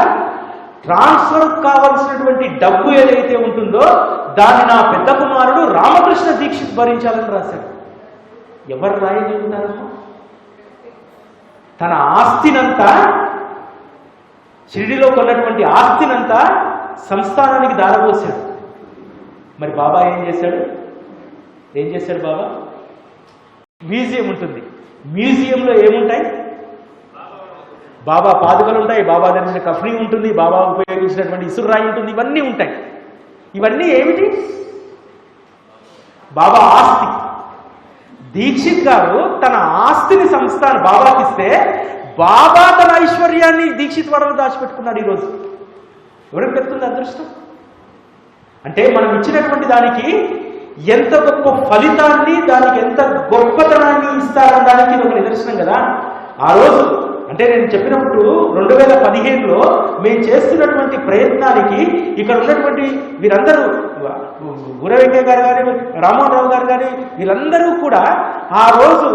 Speaker 5: ట్రాన్స్ఫర్ కావాల్సినటువంటి డబ్బు ఏదైతే ఉంటుందో దాన్ని నా పెద్ద కుమారుడు రామకృష్ణ దీక్షిత్ భరించాలని రాశాడు. ఎవరు రాయగలుగుతారు? తన ఆస్తినంతా, షిరిడిలో కొన్నటువంటి ఆస్తినంతా సంస్థానానికి దారపోసాడు. మరి బాబా ఏం చేశాడు బాబా? మ్యూజియం ఉంటుంది. మ్యూజియంలో ఏముంటాయి? బాబా పాదుకలు ఉంటాయి, బాబా ధరించిన కఫ్నీ ఉంటుంది, బాబా ఉపయోగించినటువంటి ఇసురాయి ఉంటుంది, ఇవన్నీ ఉంటాయి. ఇవన్నీ ఏమిటి? బాబా ఆస్తి. దీక్షిత్ గారు తన ఆస్తిని సంస్థానం బాబాకి ఇస్తే బాబా తన ఐశ్వర్యాన్ని దీక్షిత్ వాడలో దాచిపెట్టుకున్నాడు. ఈరోజు ఎవరికి పెడుతుంది అదృష్టం? అంటే మనం ఇచ్చినటువంటి దానికి ఎంత గొప్ప ఫలితాన్ని, దానికి ఎంత గొప్పతనాన్ని ఇస్తారనడానికి ఇది ఒక నిదర్శనం కదా. ఆ రోజు అంటే నేను చెప్పినప్పుడు 2015లో మేము చేస్తున్నటువంటి ప్రయత్నానికి ఇక్కడ ఉన్నటువంటి వీరందరూ, గురవెంకయ్య గారు కానీ, రామోహన్ రావు గారు కానీ, వీళ్ళందరూ కూడా ఆ రోజు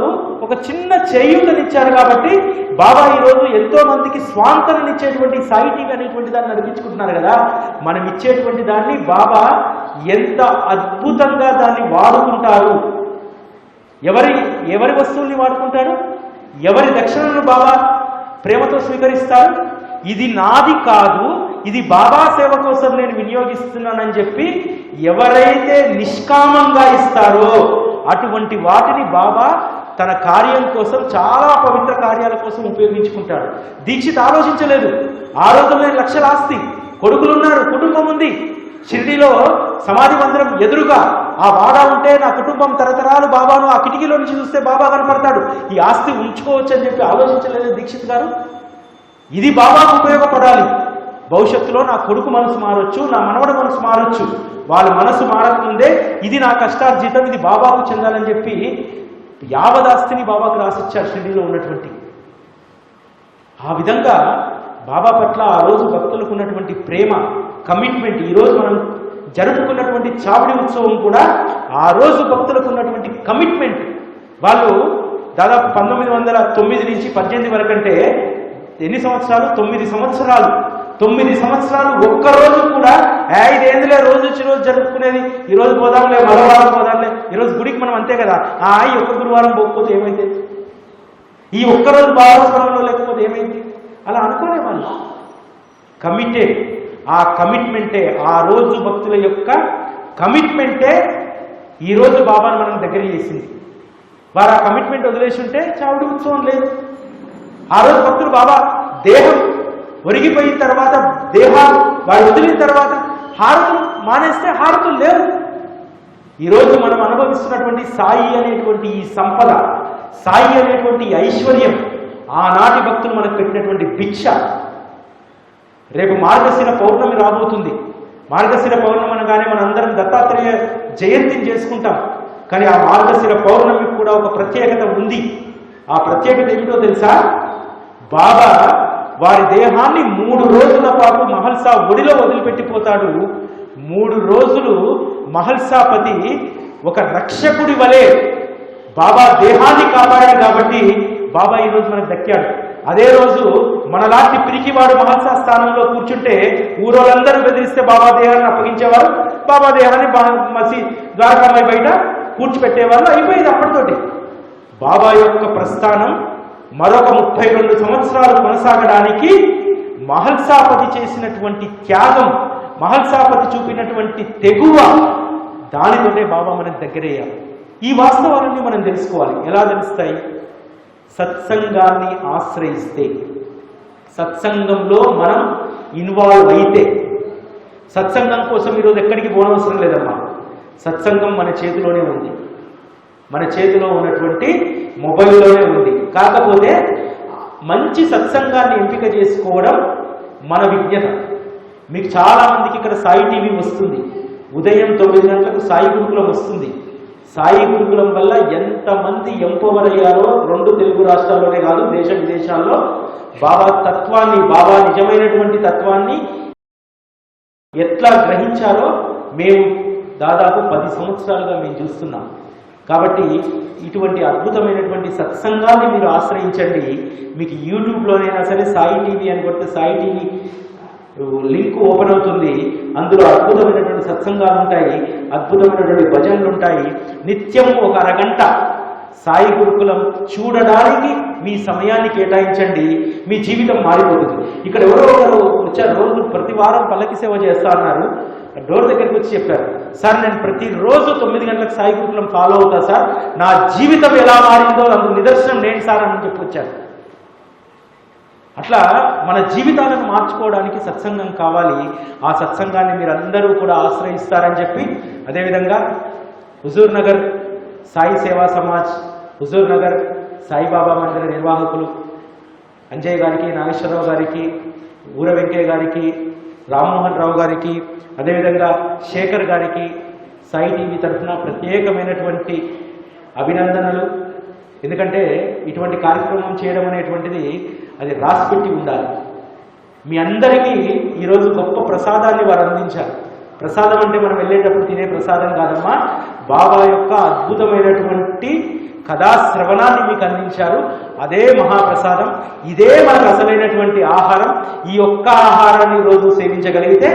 Speaker 5: ఒక చిన్న చేయూతనిచ్చారు. కాబట్టి బాబా ఈరోజు ఎంతో మందికి స్వాంతననిచ్చేటువంటి సాయి టీవీ అనేటువంటి దాన్ని నడిపించుకుంటున్నారు కదా. మనం ఇచ్చేటువంటి దాన్ని బాబా ఎంత అద్భుతంగా దాన్ని వాడుకుంటారు. ఎవరి వస్తువుల్ని వాడుకుంటారు? ఎవరి దక్షిణను బాబా ప్రేమతో స్వీకరిస్తారు? ఇది నాది కాదు, ఇది బాబా సేవ కోసం నేను వినియోగిస్తున్నానని చెప్పి ఎవరైతే నిష్కామంగా ఇస్తారో అటువంటి వాటిని బాబా తన కార్యం కోసం, చాలా పవిత్ర కార్యాల కోసం ఉపయోగించుకుంటాడు. దీక్షిత్ ఆలోచించలేదు. ఆ రోజుల్లో లక్షల ఆస్తి, కొడుకులున్నారు, కుటుంబం ఉంది. షిరిడీలో సమాధి మందిరం ఎదురుగా ఆ వాడ ఉంటే నా కుటుంబం తరతరాలు బాబాను ఆ కిటికీలో నుంచి చూస్తే బాబా కనపడతాడు, ఈ ఆస్తి ఉంచుకోవచ్చు అని చెప్పి ఆలోచించలేదు దీక్షిత్ గారు. ఇది బాబాకు ఉపయోగపడాలి. భవిష్యత్తులో నా కొడుకు మనసు మారొచ్చు, నా మనవడ మనసు మారొచ్చు, వాళ్ళ మనసు మారకముందే ఇది నా కష్టార్జితం, ఇది బాబాకు చెందాలని చెప్పి యావదాస్తిని బాబాకు రాసిచ్చారు షిరిడీలో ఉన్నటువంటి. ఆ విధంగా బాబా పట్ల ఆ రోజు భక్తులకు ఉన్నటువంటి ప్రేమ, కమిట్మెంట్, ఈరోజు మనం జరుపుకున్నటువంటి చావిడి ఉత్సవం కూడా ఆ రోజు భక్తులకు ఉన్నటువంటి కమిట్మెంట్. వాళ్ళు దాదాపు 1909 నుంచి 18 వరకు, అంటే ఎన్ని సంవత్సరాలు? 9 సంవత్సరాలు. 9 సంవత్సరాలు ఒక్కరోజు కూడా ఇదేందులే రోజు వచ్చి రోజు జరుపుకునేది, ఈరోజు పోదాంలే, మరో వారం పోదాంలే, ఈరోజు గుడికి మనం అంతే కదా, ఈ ఒక్క గురువారం పోకపోతే ఏమైతే, ఈ ఒక్కరోజు భాగస్వామ్యంలో లేకపోతే ఏమైంది, అలా అనుకోలే వాళ్ళు. కమిటెడ్. ఆ కమిట్మెంటే, ఆ రోజు భక్తుల యొక్క కమిట్మెంటే ఈరోజు బాబాను మనం దగ్గర చేసింది. వారు ఆ కమిట్మెంట్ వదిలేసి ఉంటే చావుడి ఉత్సవం లేదు. ఆ రోజు భక్తులు బాబా దేహం ఒరిగిపోయిన తర్వాత, దేహాలు వాడు వదిలిన తర్వాత హారతులు మానేస్తే హారతులు లేవు. ఈరోజు మనం అనుభవిస్తున్నటువంటి సాయి అనేటువంటి ఈ సంపద, సాయి అనేటువంటి ఐశ్వర్యం ఆనాటి భక్తులు మనకు పెట్టినటువంటి భిక్ష. రేపు మార్గశిర పౌర్ణమి రాబోతుంది. మార్గశిర పౌర్ణమి అనగానే మనందరం దత్తాత్రేయ జయంతిని చేసుకుంటాం. కానీ ఆ మార్గశిర పౌర్ణమికి కూడా ఒక ప్రత్యేకత ఉంది. ఆ ప్రత్యేకత ఏమిటో తెలుసా? బాబా వారి దేహాన్ని 3 రోజుల పాటు మహల్సా ఒడిలో వదిలిపెట్టిపోతాడు. 3 రోజులు మహల్సాపతి ఒక రక్షకుడి వలె బాబా దేహాన్ని కాపాడాడు కాబట్టి బాబా ఈరోజు మనకు దక్కాడు. అదే రోజు మనలాంటి పిరికివాడు మహల్సా స్థానంలో కూర్చుంటే ఊరోళ్ళందరూ బెదిరిస్తే బాబా దేహాన్ని అప్పగించేవారు, బాబా దేహాన్ని ద్వారకామాయి బయట కూర్చిపెట్టేవాళ్ళు. అయిపోయింది అప్పటితోటి. బాబా యొక్క ప్రస్థానం మరొక 32 సంవత్సరాలు కొనసాగడానికి మహల్సాపతి చేసినటువంటి త్యాగం, మహల్సాపతి చూపినటువంటి తెగువ, దానితోనే బాబా మనకు దగ్గరయ్యారు. ఈ వాస్తవాలన్నీ మనం తెలుసుకోవాలి. ఎలా తెలుస్తాయి? సత్సంగాన్ని ఆశ్రయిస్తే, సత్సంగంలో మనం ఇన్వాల్వ్ అయితే. సత్సంగం కోసం ఈరోజు ఎక్కడికి పోనవసరం లేదమ్మా. సత్సంగం మన చేతిలోనే ఉంది, మన చేతిలో ఉన్నటువంటి మొబైల్లోనే ఉంది. కాకపోతే మంచి సత్సంగాన్ని ఎంపిక చేసుకోవడం మన విజ్ఞత. మీకు చాలామందికి ఇక్కడ సాయి టీవీ వస్తుంది, ఉదయం 9 గంటలకు సాయి గురుకులం వస్తుంది. సాయి గురుకులం వల్ల ఎంతమంది ఎంపవర్ అయ్యారో 2 తెలుగు రాష్ట్రాల్లోనే కాదు, దేశ విదేశాల్లో బాబా తత్వాన్ని, బాబా నిజమైనటువంటి తత్వాన్ని ఎట్లా గ్రహించారో మేము దాదాపు 10 సంవత్సరాలుగా మేము చూస్తున్నాం. కాబట్టి ఇటువంటి అద్భుతమైనటువంటి సత్సంగాన్ని మీరు ఆశ్రయించండి. మీకు యూట్యూబ్లోనైనా సరే సాయి టీవీ అని కొడితే సాయి టీవీ లింక్ ఓపెన్ అవుతుంది. అందులో అద్భుతమైనటువంటి సత్సంగాలు ఉంటాయి, అద్భుతమైనటువంటి భజనలు ఉంటాయి. నిత్యం ఒక అరగంట సాయి గురుకులం చూడడానికి మీ సమయాన్ని కేటాయించండి, మీ జీవితం మారిపోతుంది. ఇక్కడ ఎవరో ఒకరు వచ్చారు, రోజు ప్రతి వారం పల్లకి సేవ చేస్తా అన్నారు. డోర్ దగ్గరికి వచ్చి చెప్పారు, సార్ నేను ప్రతిరోజు 9 గంటలకు సాయి గురుకులం ఫాలో అవుతా సార్, నా జీవితం ఎలా మారిందో అందుకు నిదర్శనం నేను సార్ అని చెప్పి వచ్చారు. అట్లా మన జీవితాలను మార్చుకోవడానికి సత్సంగం కావాలి. ఆ సత్సంగాన్ని మీరు అందరూ కూడా ఆశ్రయిస్తారని చెప్పి, అదేవిధంగా హుజూర్ నగర్ సాయి సేవా సమాజ్, హుజూర్ నగర్ సాయిబాబా మందిర నిర్వాహకులు అంజయ్ గారికి, నాగేశ్వరరావు గారికి, ఊర వెంకయ్య గారికి, రామ్మోహన్ రావు గారికి, అదేవిధంగా శేఖర్ గారికి సాయి టీవీ తరఫున ప్రత్యేకమైనటువంటి అభినందనలు. ఎందుకంటే ఇటువంటి కార్యక్రమం చేయడం అనేటువంటిది అది రాసిపెట్టి ఉండాలి. మీ అందరికీ ఈరోజు గొప్ప ప్రసాదాన్ని వారు అందించారు. ప్రసాదం అంటే మనం వెళ్ళేటప్పుడు తినే ప్రసాదం కాదమ్మా, బాబా యొక్క అద్భుతమైనటువంటి కథాశ్రవణాన్ని మీకు అందించారు. అదే మహాప్రసాదం, ఇదే మనకు అసలైనటువంటి ఆహారం. ఈ ఒక్క ఆహారాన్ని రోజు సేవించగలిగితే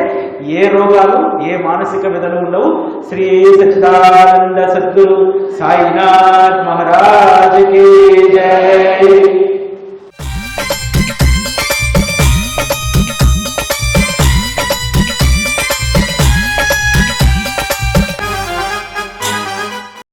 Speaker 5: ఏ రోగాలు, ఏ మానసిక వ్యధలు ఉండవు. శ్రీ సచ్చిదానంద సద్గురు సాయినాథ్ మహారాజ్ కి జయ.